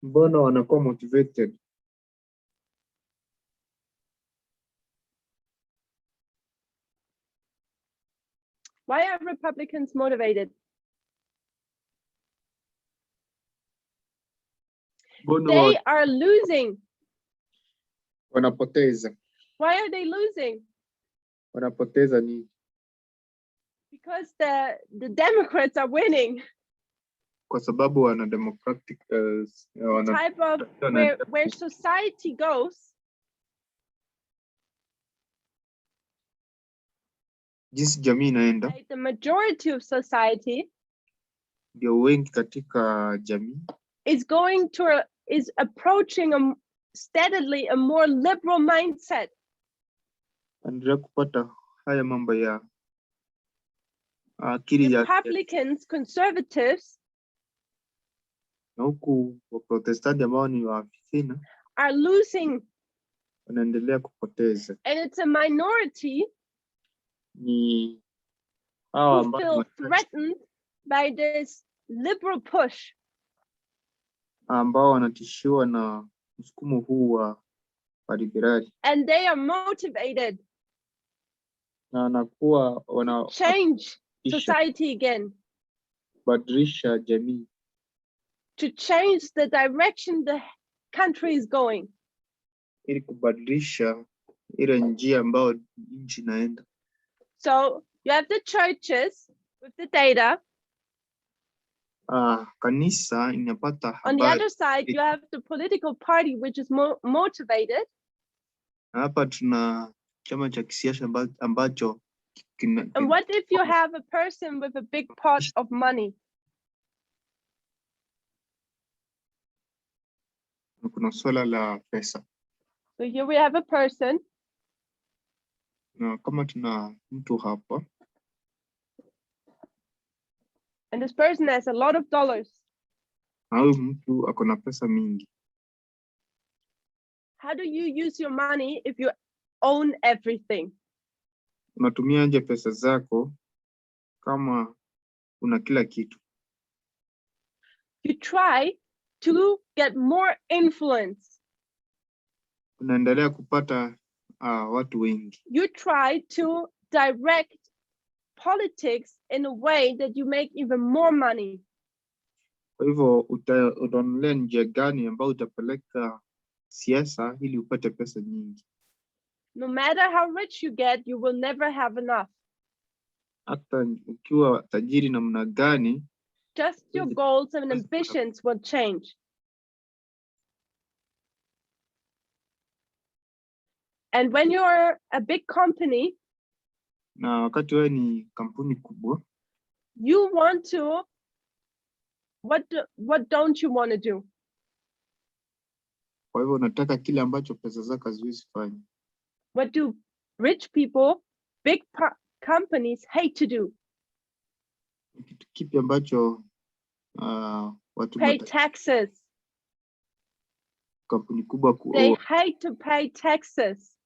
mbona wanakuwa motivated? Why are Republicans motivated? They are losing. Wanapoteza. Why are they losing? Wanapoteza ni because the Democrats are winning. Kwa sababu wana democratic Type of where society goes. Jinsi jamii inaenda. The majority of society ndio wengi katika jamii is approaching steadily a more liberal mindset. Anaendelea kupata haya mambo ya akili ya Republicans, conservatives, na huku Waprotestanti ambao ni waafrika are losing. Wanaendelea kupoteza. And it's a minority ni hawa who feel threatened by this liberal push. Ambao wanatishiwa na msukumo huu wa liberali. And they are motivated Na wanakuwa change society again. Badilisha jamii. To change the direction the country is going. Ili kubadilisha ile njia ambayo nchi inaenda. So you have the churches with the data. Kanisa inapata habari. On the other side, you have the political party which is motivated. Hapa tuna chama cha kisiasa ambacho and what if you have a person with a big pot of money? Kuna swala la pesa. So here we have a person. Na kama tuna mtu hapa. And this person has a lot of dollars. Na huyu mtu ako na pesa mingi. How do you use your money if you own everything? Unatumia aje pesa zako kama una kila kitu? You try to get more influence. Unaendelea kupata watu wengi. You try to direct politics in a way that you make even more money. Kwa hivyo utaonelea njia gani ambayo utapeleka siasa ili upate pesa nyingi. No matter how rich you get, you will never have enough. Hata ukiwa tajiri namna gani, just your goals and ambitions will change. And when you're a big company, na wakati wewe ni kampuni kubwa, you want to, what don't you want to do? Kwa hivyo unataka kile ambacho pesa zako haziwezi fanya. What do rich people, big companies hate to do? Kitu kipi ambacho watu pay taxes. Kampuni kubwa they hate to pay taxes.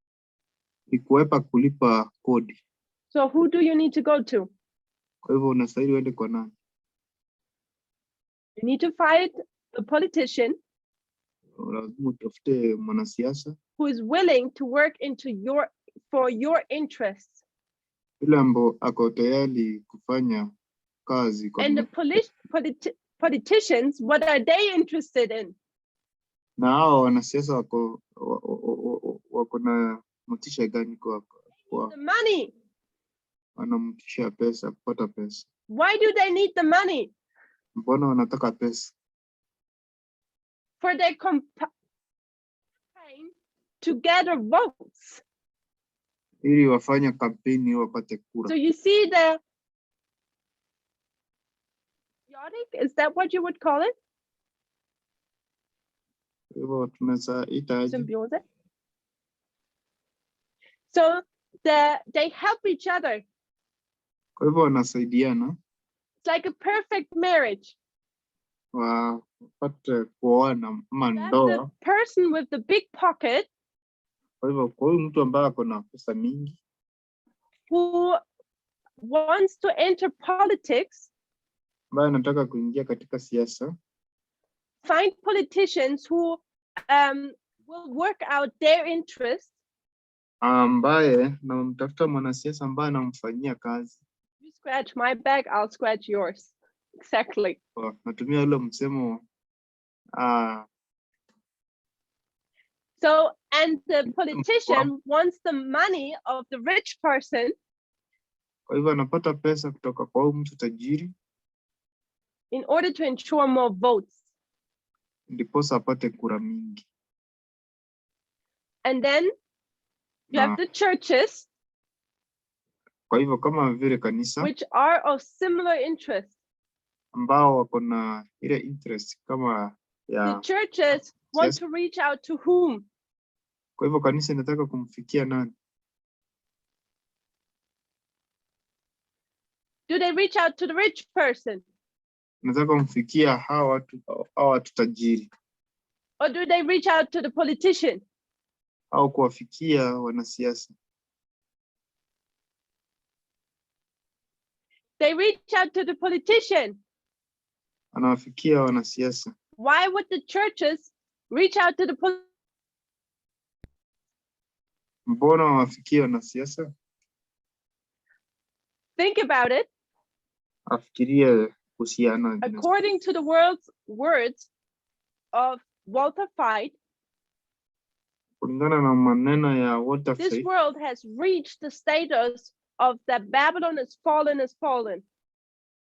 Ni kuepa kulipa kodi. So who do you need to go to? Kwa hivyo unastahili uende kwa nani? You need to find a politician lazima utafute mwanasiasa who is willing to work for your interests. Yule ambaye ako tayari kufanya kazi kwa. And the politicians, what are they interested in? Na hao wanasiasa wako na motisha gani kwa The money. wanamotisha pesa, kupata pesa? Why do they need the money? Mbona wanataka pesa? For their campaign to gather votes. Ili wafanye kampeni wapate kura. So you see the symbiotic, is that what you would call it? Hivyo tunaweza ita aje? Symbiosis. So they help each other. Kwa hivyo wanasaidiana It's like a perfect marriage. wapate kuoana ama That's ndoa. the person with the big pocket Kwa hivyo kwa huyu mtu ambaye ako na pesa mingi who wants to enter politics, ambaye anataka kuingia katika siasa, find politicians who will work out their interests. ambaye namtafuta mwanasiasa ambaye anamfanyia kazi. You scratch my back, I'll scratch yours. Exactly. Natumia ule msemo So, and the politician wants the money of the rich person kwa hivyo anapata pesa kutoka kwa huyu mtu tajiri in order to ensure more votes. ndiposa apate kura mingi. And then you have the churches, kwa hivyo kama vile kanisa which are of similar interest. ambao wako na ile interest kama The ya churches want to reach out to whom? kwa hivyo kanisa inataka kumfikia nani? Do they reach out to the rich person? Inataka kumfikia hawa watu tajiri Or do they reach out to the politician? au kuwafikia wanasiasa? They reach out to the politician. Anawafikia wanasiasa. Why would the churches reach out to the politician? Mbona wawafikie wanasiasa? Think about it. Afikirie kuhusiana. According to the words of Walter Fight, kulingana na maneno ya Walter this Fight, world has reached the status of that Babylon is fallen.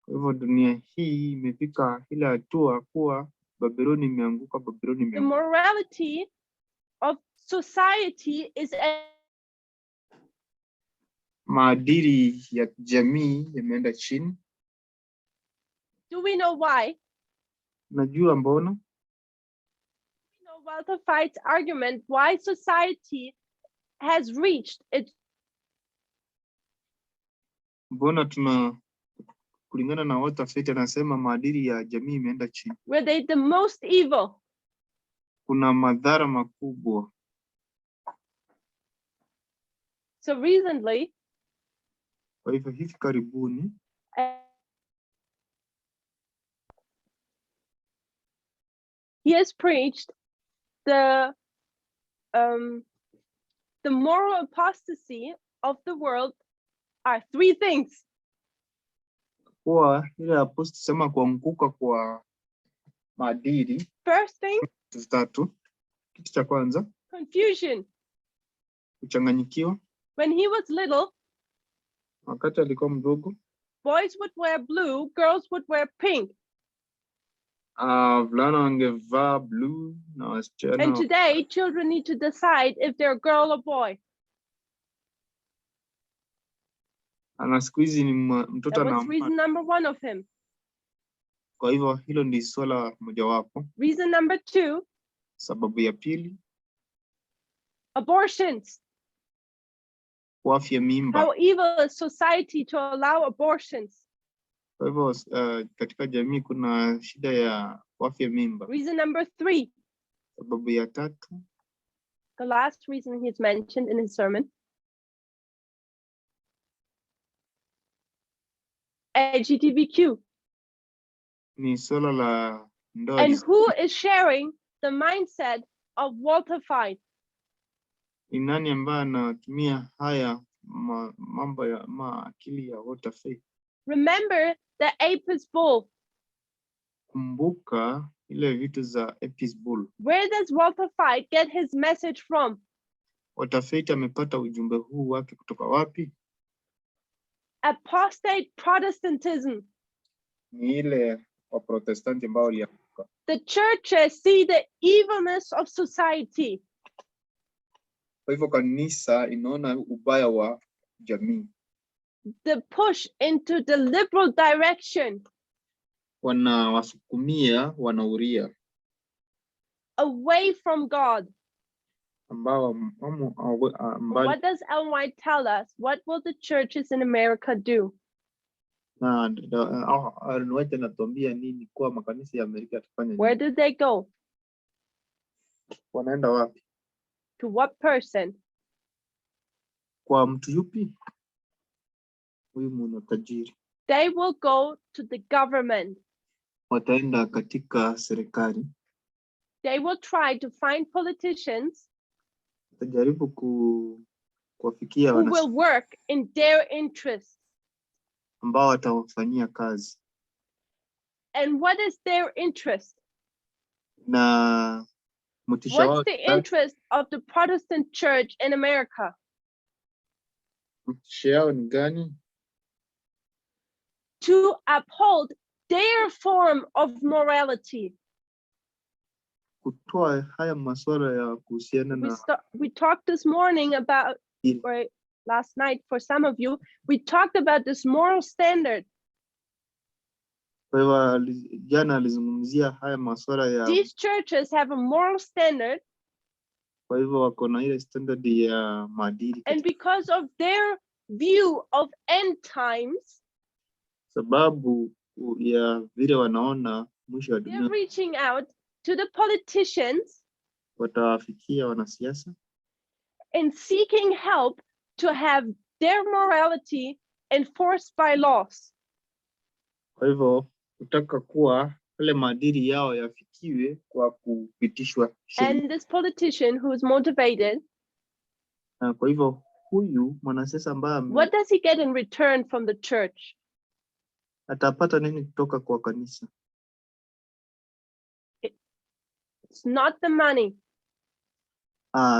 kwa hivyo dunia hii imefika ile hatua kuwa Babyloni imeanguka, The morality of society is maadili ya jamii yameenda chini. Do we know why? Najua mbona? You know Walter Fight's argument why society has reached its. Mbona kulingana na Walter Fight anasema maadili ya jamii imeenda chini. Were they the most evil? Kuna madhara makubwa. So recently, kwa hivyo hivi karibuni, he has preached the moral apostasy of the world are three things. Kwa ile apostle sema kuanguka kwa maadili. First thing, tatu. Kitu cha kwanza, confusion. kuchanganyikiwa. When he was little, wakati alikuwa mdogo, boys would wear blue, girls would wear pink. Vulana wangevaa blue na wasichana. And today, children need to decide if they're a girl or boy. Ana siku hizi ni mtoto That was reason number one of him. Kwa hivyo hilo ndi swala mojawapo. Reason number two, sababu ya pili, abortions. kuafya mimba. How evil is society to allow abortions? Kwa hivyo katika jamii kuna shida ya kuafya mimba. Reason number three, sababu ya tatu, the last reason he's mentioned in his sermon, LGBTQ. ni swala la ndoa. And who is sharing the mindset of Walter Fight? Ni nani ambaye anatumia haya mambo ya akili ya Walter Fight? Remember the Apis bull. Kumbuka ile vitu za Apis bull. Where does Walter Fight get his message from? watafiti amepata ujumbe huu wake kutoka wapi? Apostate Protestantism. Ni ile Waprotestanti ambao walianguka. The churches see the evilness of society. Kwa hivyo kanisa inaona ubaya wa jamii. The push into the liberal direction. Wanawasukumia wanauria. Away from God. Ambao What does Ellen White tell us? What will the churches in America do? Anatuambia nini kwa makanisa ya Amerika yatafanya? Where do they go? Wanaenda wapi? To what person? Kwa mtu yupi? Huyu mwenye tajiri. They will go to the government. Wataenda katika serikali. They will try to find politicians watajaribu kuwafikia who will work in their interests. ambao watawafanyia kazi. And what is their interest? Na motisha wao. What's the interest of the Protestant church in America? Motisha yao ni gani? To uphold their form of morality. Kutoa haya masuala ya kuhusiana na We talked this morning about, or last night for some of you, we talked about this moral standard. Kwa hivyo jana alizungumzia haya masuala ya. These churches have a moral standard. Kwa hivyo wako na ile standard ya maadili. And because of their view of end times, sababu ya vile wanaona mwisho wa dunia, they're reaching out to the politicians, watawafikia wanasiasa, and seeking help to have their morality enforced by laws. Kwa hivyo kutaka kuwa wale maadili yao yafikiwe kwa kupitishwa sheria. And this politician who is motivated, kwa hivyo huyu mwanasiasa ambaye what does he get in return from the church? Atapata nini kutoka kwa kanisa? It's not the money.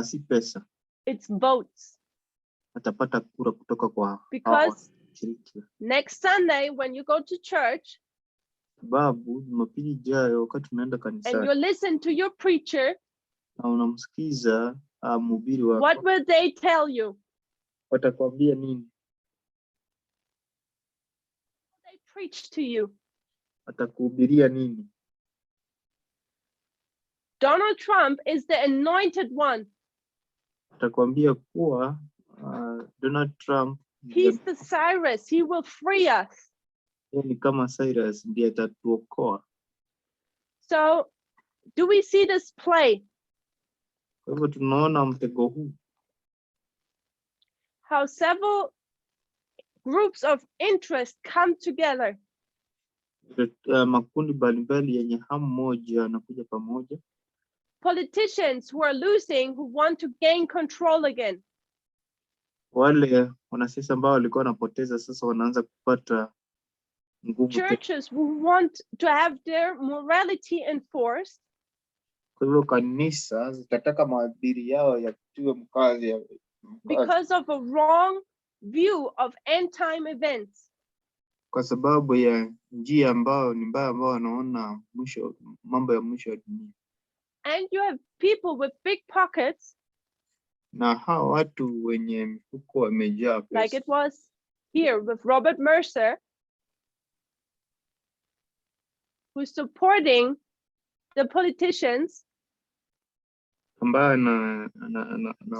Si pesa. It's votes. Atapata kura kutoka kwa because next Sunday when you go to church, sababu Jumapili ijayo wakati unaenda kanisani, and you listen to your preacher, na unamsikiza mhubiri wako, what will they tell you? Watakwambia nini? They preach to you. Watakuhubiria nini? Donald Trump is the anointed one. Watakwambia kuwa Donald Trump, he's the Cyrus, he will free us. Ni kama Cyrus ndiye atatuokoa. So do we see this play? Kwa hivyo tunaona mtego huu. How several groups of interest come together. Makundi mbalimbali yenye hamu moja yanakuja pamoja. Politicians who are losing, who want to gain control again. Wale wanasiasa ambao walikuwa wanapoteza sasa wanaanza kupata nguvu. Churches who want to have their morality enforced. Kwa hivyo kanisa zitataka maadili yao yatiwe mkazo. Because of a wrong view of end time events. Kwa sababu ya njia ambao ni mbaya ambao wanaona mwisho, mambo ya mwisho wa dunia. And you have people with big pockets. Na hao watu wenye mifuko wamejaa pesa. Like it was here with Robert Mercer, who's supporting the politicians.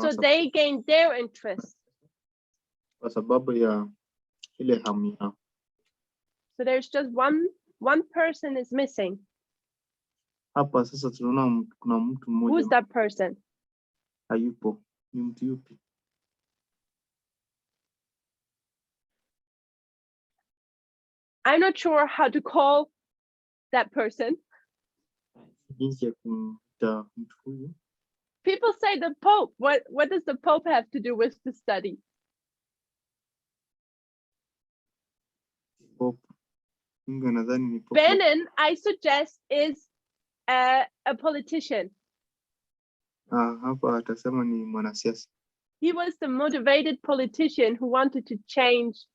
So they gain their interest. Kwa sababu ya ile hamu yao. So there's just one person is missing. Hapa sasa tunaona kuna mtu mmoja. Who's that person? Hayupo. Ni mtu yupi? I'm not sure how to call that person. Jinsi ya kumta mtu huyu. People say the Pope. What does the Pope have to do with the study? Pope. Bannon, I suggest, is a politician. Hapa atasema ni mwanasiasa. He was the motivated politician who wanted to change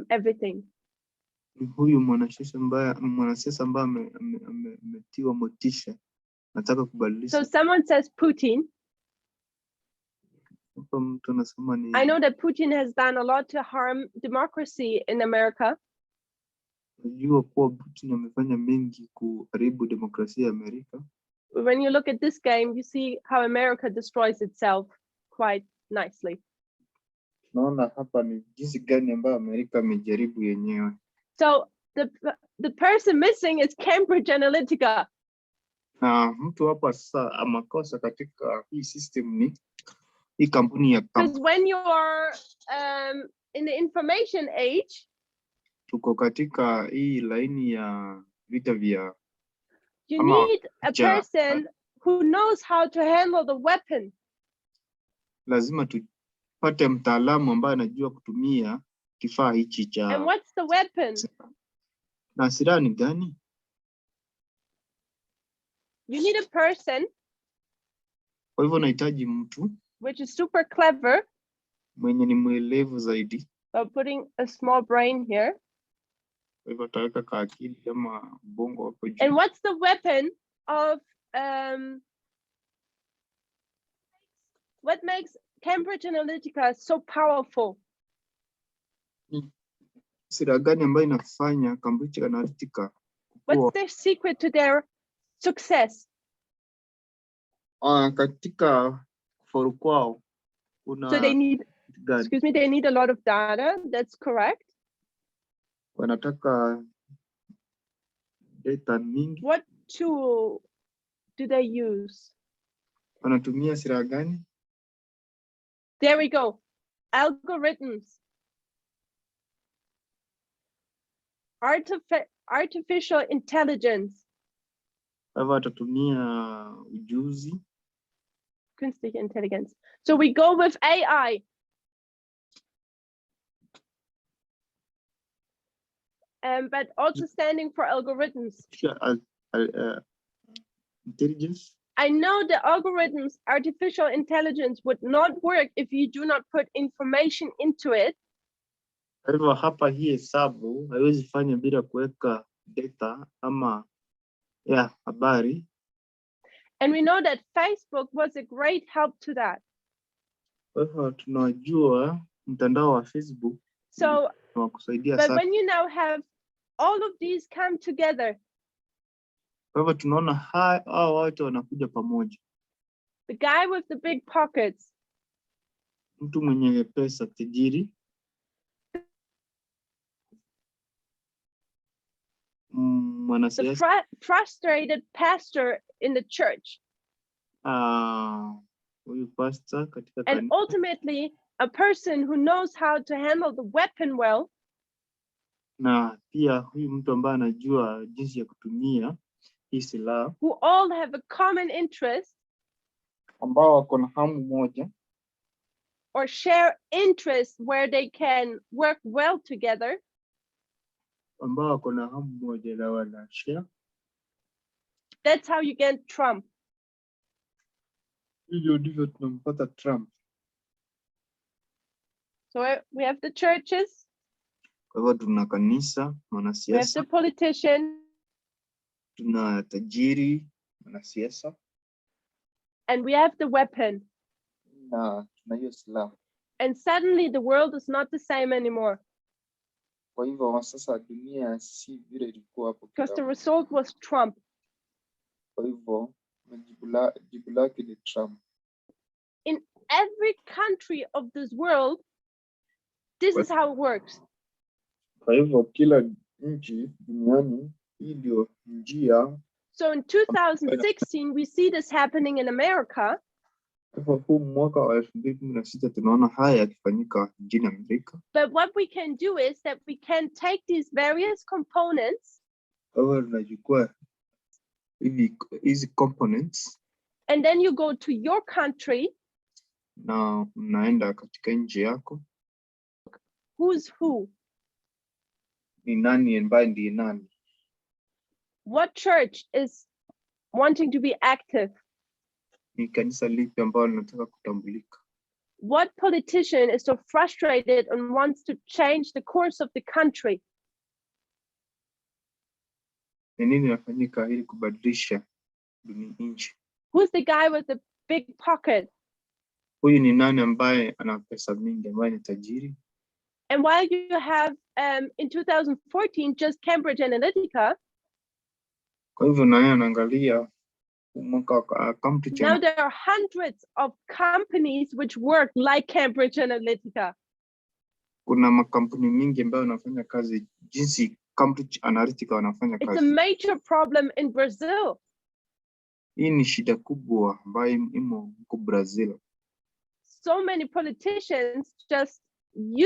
everything. Huyu mwanasiasa ambaye ametiwa motisha, nataka kubadilisha. So someone says Putin. Mtu anasema ni, I know that Putin has done a lot to harm democracy in America. najua kuwa Putin amefanya mengi kuharibu demokrasia ya Amerika. When you look at this game, you see how America destroys itself quite nicely. Naona hapa ni jinsi gani ambayo Amerika amejaribu yenyewe. So the person missing is Cambridge Analytica. Na mtu hapa sasa amakosa katika hii system ni hii kampuni ya Because when you're in the information age, tuko katika hii laini ya vita vya, you need a person who knows how to handle the weapon. Lazima tupate mtaalamu ambaye anajua kutumia kifaa hichi cha. And what's the weapon? Na silaha ni gani? You need a person, kwa hivyo unahitaji mtu which is super clever, mwenye ni mwelevu zaidi. by putting a small brain here. Kwa hivyo ataweka kaakili kama bongo hapo juu. And what's the weapon of what makes Cambridge Analytica so powerful? Silaha gani ambayo inafanya Cambridge Analytica? What's their secret to their success? Katika kufaulu kwao kuna, So they need, excuse me, they need a lot of data. That's correct. Wanataka data mingi. What tool do they use? Wanatumia silaha gani? There we go. Algorithms. Artificial intelligence. Hivyo watatumia ujuzi. Künstliche Intelligenz. So we go with AI. But also standing for algorithms. Intelligence. I know the algorithms, artificial intelligence would not work if you do not put information into it. Hivyo hapa hii hesabu haiwezi fanya bila kuweka data ama habari. And we know that Facebook was a great help to that. Kwa hivyo tunajua mtandao wa Facebook. So, kusaidia but sana. when you now have all of these come together, kwa hivyo tunaona hao wote wanakuja pamoja. The guy with the big pockets, mtu mwenye pesa, tajiri, the frustrated pastor in the church, huyu pastor katika and kanisa, ultimately a person who knows how to handle the weapon well, na pia huyu mtu ambaye anajua jinsi ya kutumia hii silaha, who all have a common interest, ambao wako na hamu moja, or share interests where they can work well together, ambao wako na hamu moja na wana share. That's how you get Trump. Hivyo ndivyo tunampata Trump. So we have the churches, Kwa hivyo tuna kanisa, we have wanasiasa, the politician, tuna tajiri, wanasiasa, and we have the weapon. na tuna hiyo silaha. And suddenly the world is not the same anymore. Kwa hivyo sasa dunia si vile ilikuwa hapo Because the kitambo. result was Trump. Kwa hivyo jibu lake ni Trump. In every country of this world, this is how it works. Kwa hivyo kila nchi duniani hii ndio njia. So in 2016, we see this happening in America. Kwa hivyo huu mwaka wa 2016 tunaona haya yakifanyika nchini Amerika. But what we can do is that we can take these various components. Kwa hivyo tunachukua hizi components. And then you go to your country. Na unaenda katika nchi yako. Who's who? Ni nani ambaye ndiye nani? What church is wanting to be active? Ni kanisa lipi ambalo linataka kutambulika? what politician is so frustrated and wants to change the course of the country? Ni nini inafanyika ili kubadilisha nchi? Who's the guy with the big pocket? Huyu ni nani ambaye ana pesa mingi, ambaye ni tajiri? And while you have in 2014 just Cambridge Analytica, Kwa hivyo naye anaangalia mwaka wa Cambridge. now there are hundreds of companies which work like Cambridge Analytica. Kuna makampuni mingi ambayo wanafanya kazi jinsi Cambridge Analytica wanafanya It's a kazi. major problem in Brazil. Hii ni shida kubwa ambayo imo huko Brazil. So many politicians just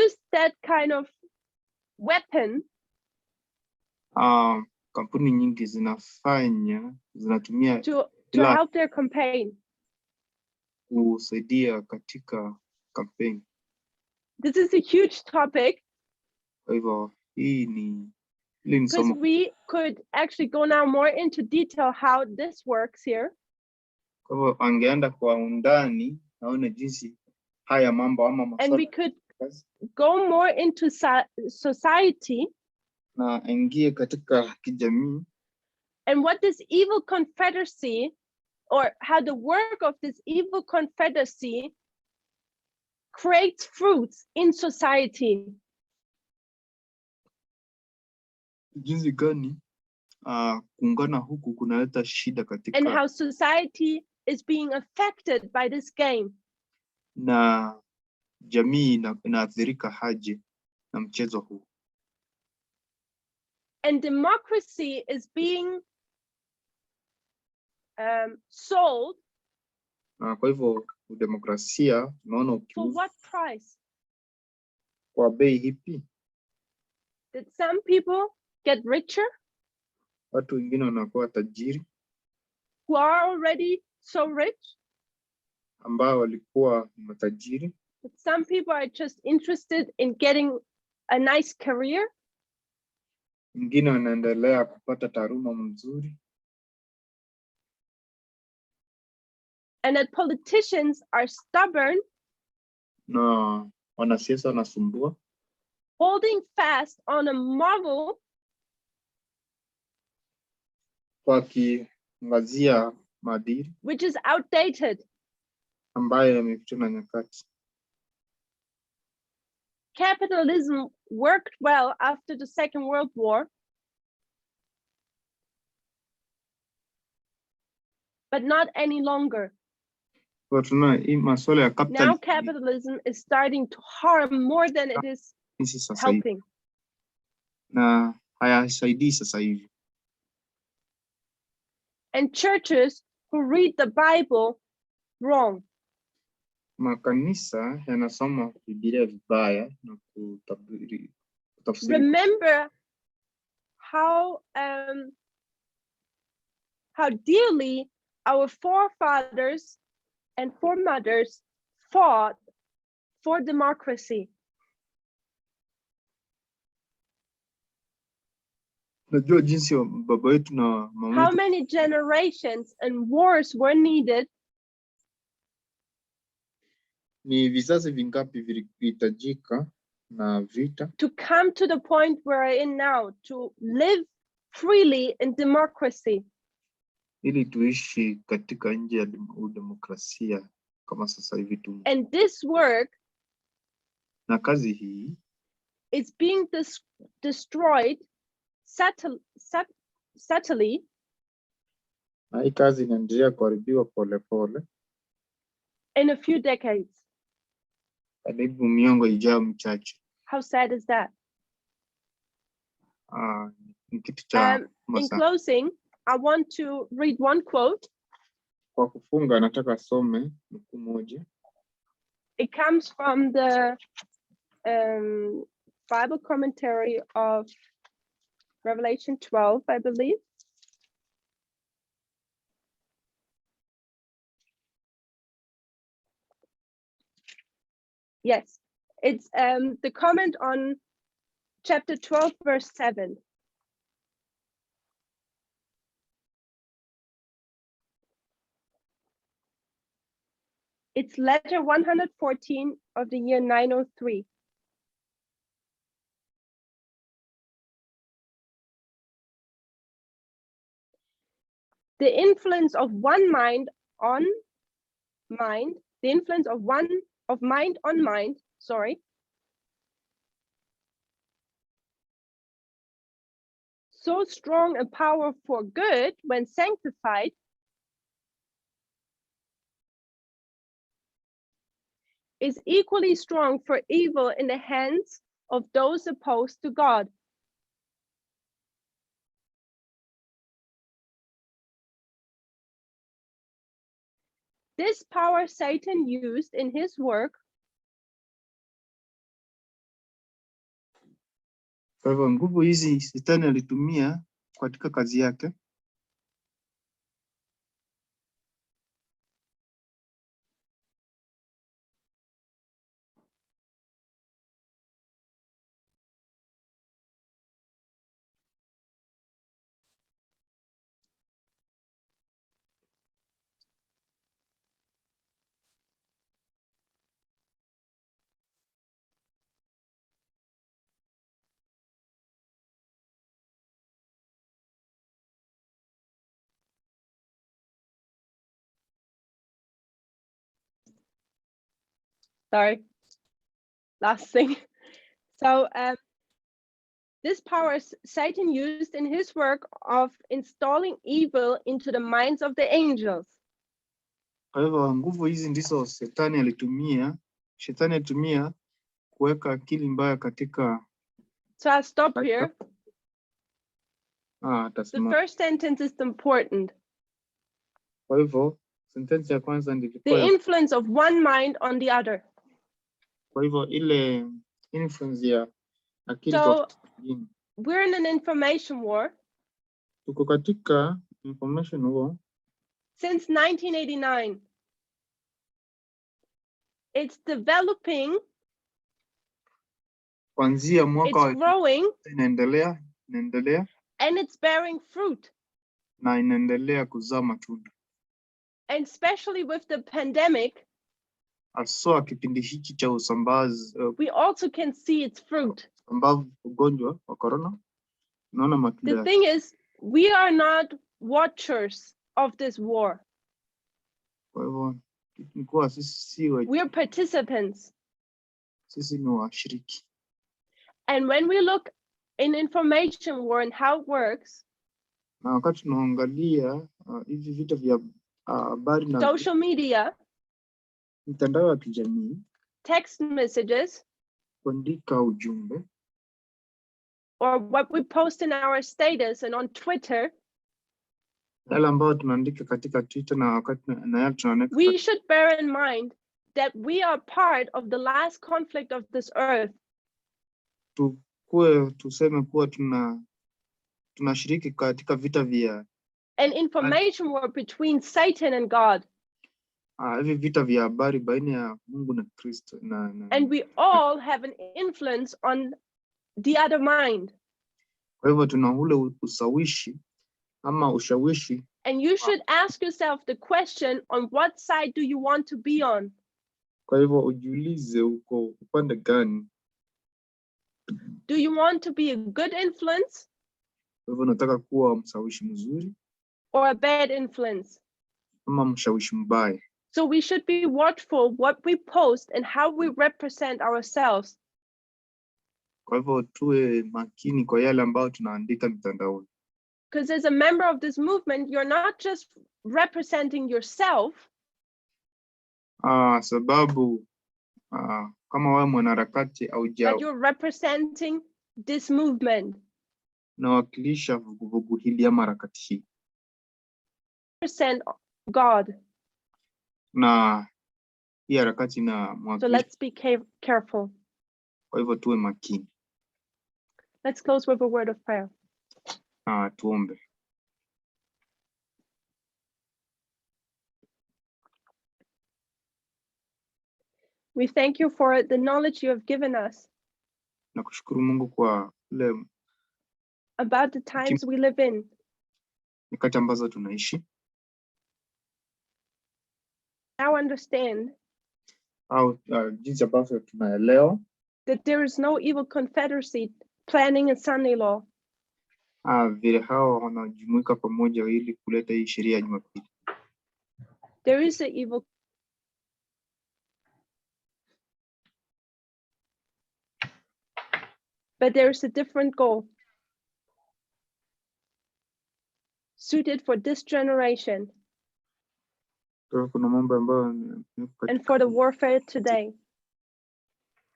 use that kind of weapon Kampuni nyingi zinatumia to ila help their campaign. kusaidia katika kampeni. This is a huge topic Kwa hivyo hili ni because somo. we could actually go now more into detail how this works here. Kwa hivyo angeenda kwa undani naona jinsi haya mambo ama And masuala we could go more into society na ingie katika kijamii and what this evil confederacy, or how the work of this evil confederacy creates fruits in society. jinsi gani kuungana huku kunaleta shida And katika how society is being affected by this game. na jamii inaathirika aje na mchezo huu. And democracy is being sold. Kwa hivyo demokrasia tunaona For ukiuzwa what price? kwa bei hipi? Did some people get richer Watu wengine wanakuwa tajiri who are already so rich? ambao walikuwa matajiri. But some people are just interested in getting a nice career. Wengine wanaendelea kupata taaluma mzuri. And that politicians are stubborn, Na wanasiasa wanasumbua holding fast on a model wakiangazia maadili which is outdated. ambayo yamepitwa na nyakati. Capitalism worked well after the Second World War, but not any longer. Kwa tunaona hii masuala ya Now capitalism is starting to harm more than it is helping. Na hayasaidii sasa hivi. And churches who read the Bible wrong. Makanisa yanasoma Biblia vibaya na kutafsiri. Remember how dearly our forefathers and foremothers fought for democracy. Najua jinsi baba wetu na mama How wetu many generations and wars were needed ni vizazi vingapi vilihitajika na vita to come to the point we're in now, to live freely in democracy. ili tuishi katika nje ya demokrasia kama sasa hivi tu. And this work Na kazi hii is being destroyed subtly. na hii kazi inaendelea kuharibiwa polepole In a few decades. karibu miongo ijayo michache. How sad is that? Ni kitu cha In closing, I want to read one quote. Kwa kufunga nataka some nukuu moja. It comes from the Bible commentary of Revelation 12, I believe. Yes, it's the comment on chapter 12, verse 7. It's letter 114 of the year 903. The influence of one mind on mind, the influence of mind on mind, sorry, so strong a power for good when sanctified is equally strong for evil in the hands of those opposed to God. This power Satan used in his work Kwa hivyo nguvu hizi Shetani alitumia katika kazi yake sorry, last thing. So this power Satan used in his work of installing evil into the minds of the angels. Kwa hivyo nguvu hizi ndizo Shetani alitumia kuweka akili mbaya katika. So I'll stop here. The Tasema. first sentence is important. Kwa hivyo sentensi ya kwanza The ndilikuwa influence of one mind on the other. kwa hivyo ile influence ya akili So kwa nyingine. we're in an information war. Tuko katika information war Since 1989. It's developing, kuanzia mwaka it's growing, inaendelea and it's bearing fruit. na inaendelea kuzaa matunda. And especially with the pandemic, Haswa kipindi hiki cha usambazi we also can see its fruit. ambao ugonjwa wa corona unaona matunda. The thing is, we are not watchers of this war. Kwa hivyo ni kuwa sisi We're participants. Sisi ni washiriki. And when we look in information war and how it works, Na wakati tunaangalia hivi vita vya habari na social media, mitandao ya kijamii, text messages, kuandika ujumbe, or what we post in our status and on Twitter, yale ambayo tunaandika katika Twitter na wakati na yale tunaandika, we should bear in mind that we are part of the last conflict of this earth. Tuseme kuwa tunashiriki katika vita vya An information war between Satan and God. Hivi vita vya habari baina ya Mungu na Kristo And we all have an influence on the other mind. Kwa hivyo tuna ule ushawishi. And you should ask yourself the question, on what side do you want to be on? Kwa hivyo ujiulize uko upande gani? Do you want to be a good influence? Kwa hivyo unataka kuwa mshawishi mzuri? Or a bad influence? Ama mshawishi mbaya? So we should be watchful what we post and how we represent ourselves. Kwa hivyo tuwe makini kwa yale ambayo tunaandika mitandaoni. Because as a member of this movement, you're not just representing yourself. Sababu kama wewe mwanaharakati au but you're representing this movement. Nawakilisha vuguvugu hili ama harakati hii. Represent God. Na hii harakati na So let's be careful. Kwa hivyo tuwe makini. Let's close with a word of prayer. Tuombe. We thank you for the knowledge you have given us. Nakushukuru Mungu kwa ile about the times we live in. Nyakati ambazo tunaishi. Now understand au jinsi ambavyo tunaelewa that there is no evil confederacy planning a Sunday law. vile hawa wanajumuika pamoja ili kuleta hii sheria ya Jumapili. There is an evil but there is a different goal suited for this generation Kuna mambo ambayo and for the warfare today.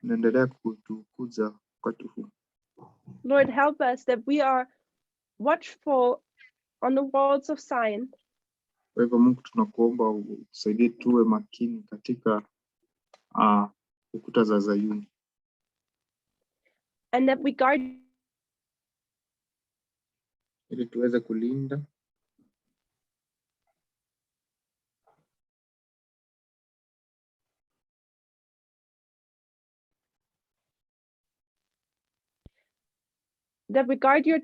Naendelea kutukuza wakati huu. Lord, help us that we are watchful on the walls of Zion. Kwa hivyo Mungu tunakuomba usaidie tuwe makini katika ukuta za Zayuni. And that we guard ili tuweze kulinda your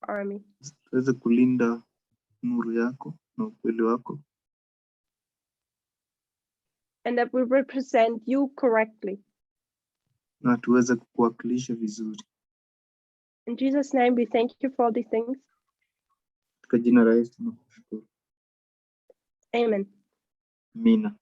army. Tuweze kulinda nuru yako na ukweli wako. And that we represent you correctly. Na tuweze kukuwakilisha vizuri. In Jesus' name, we thank you for all these things. Katika jina la Yesu tunakushukuru. Amen. Amina.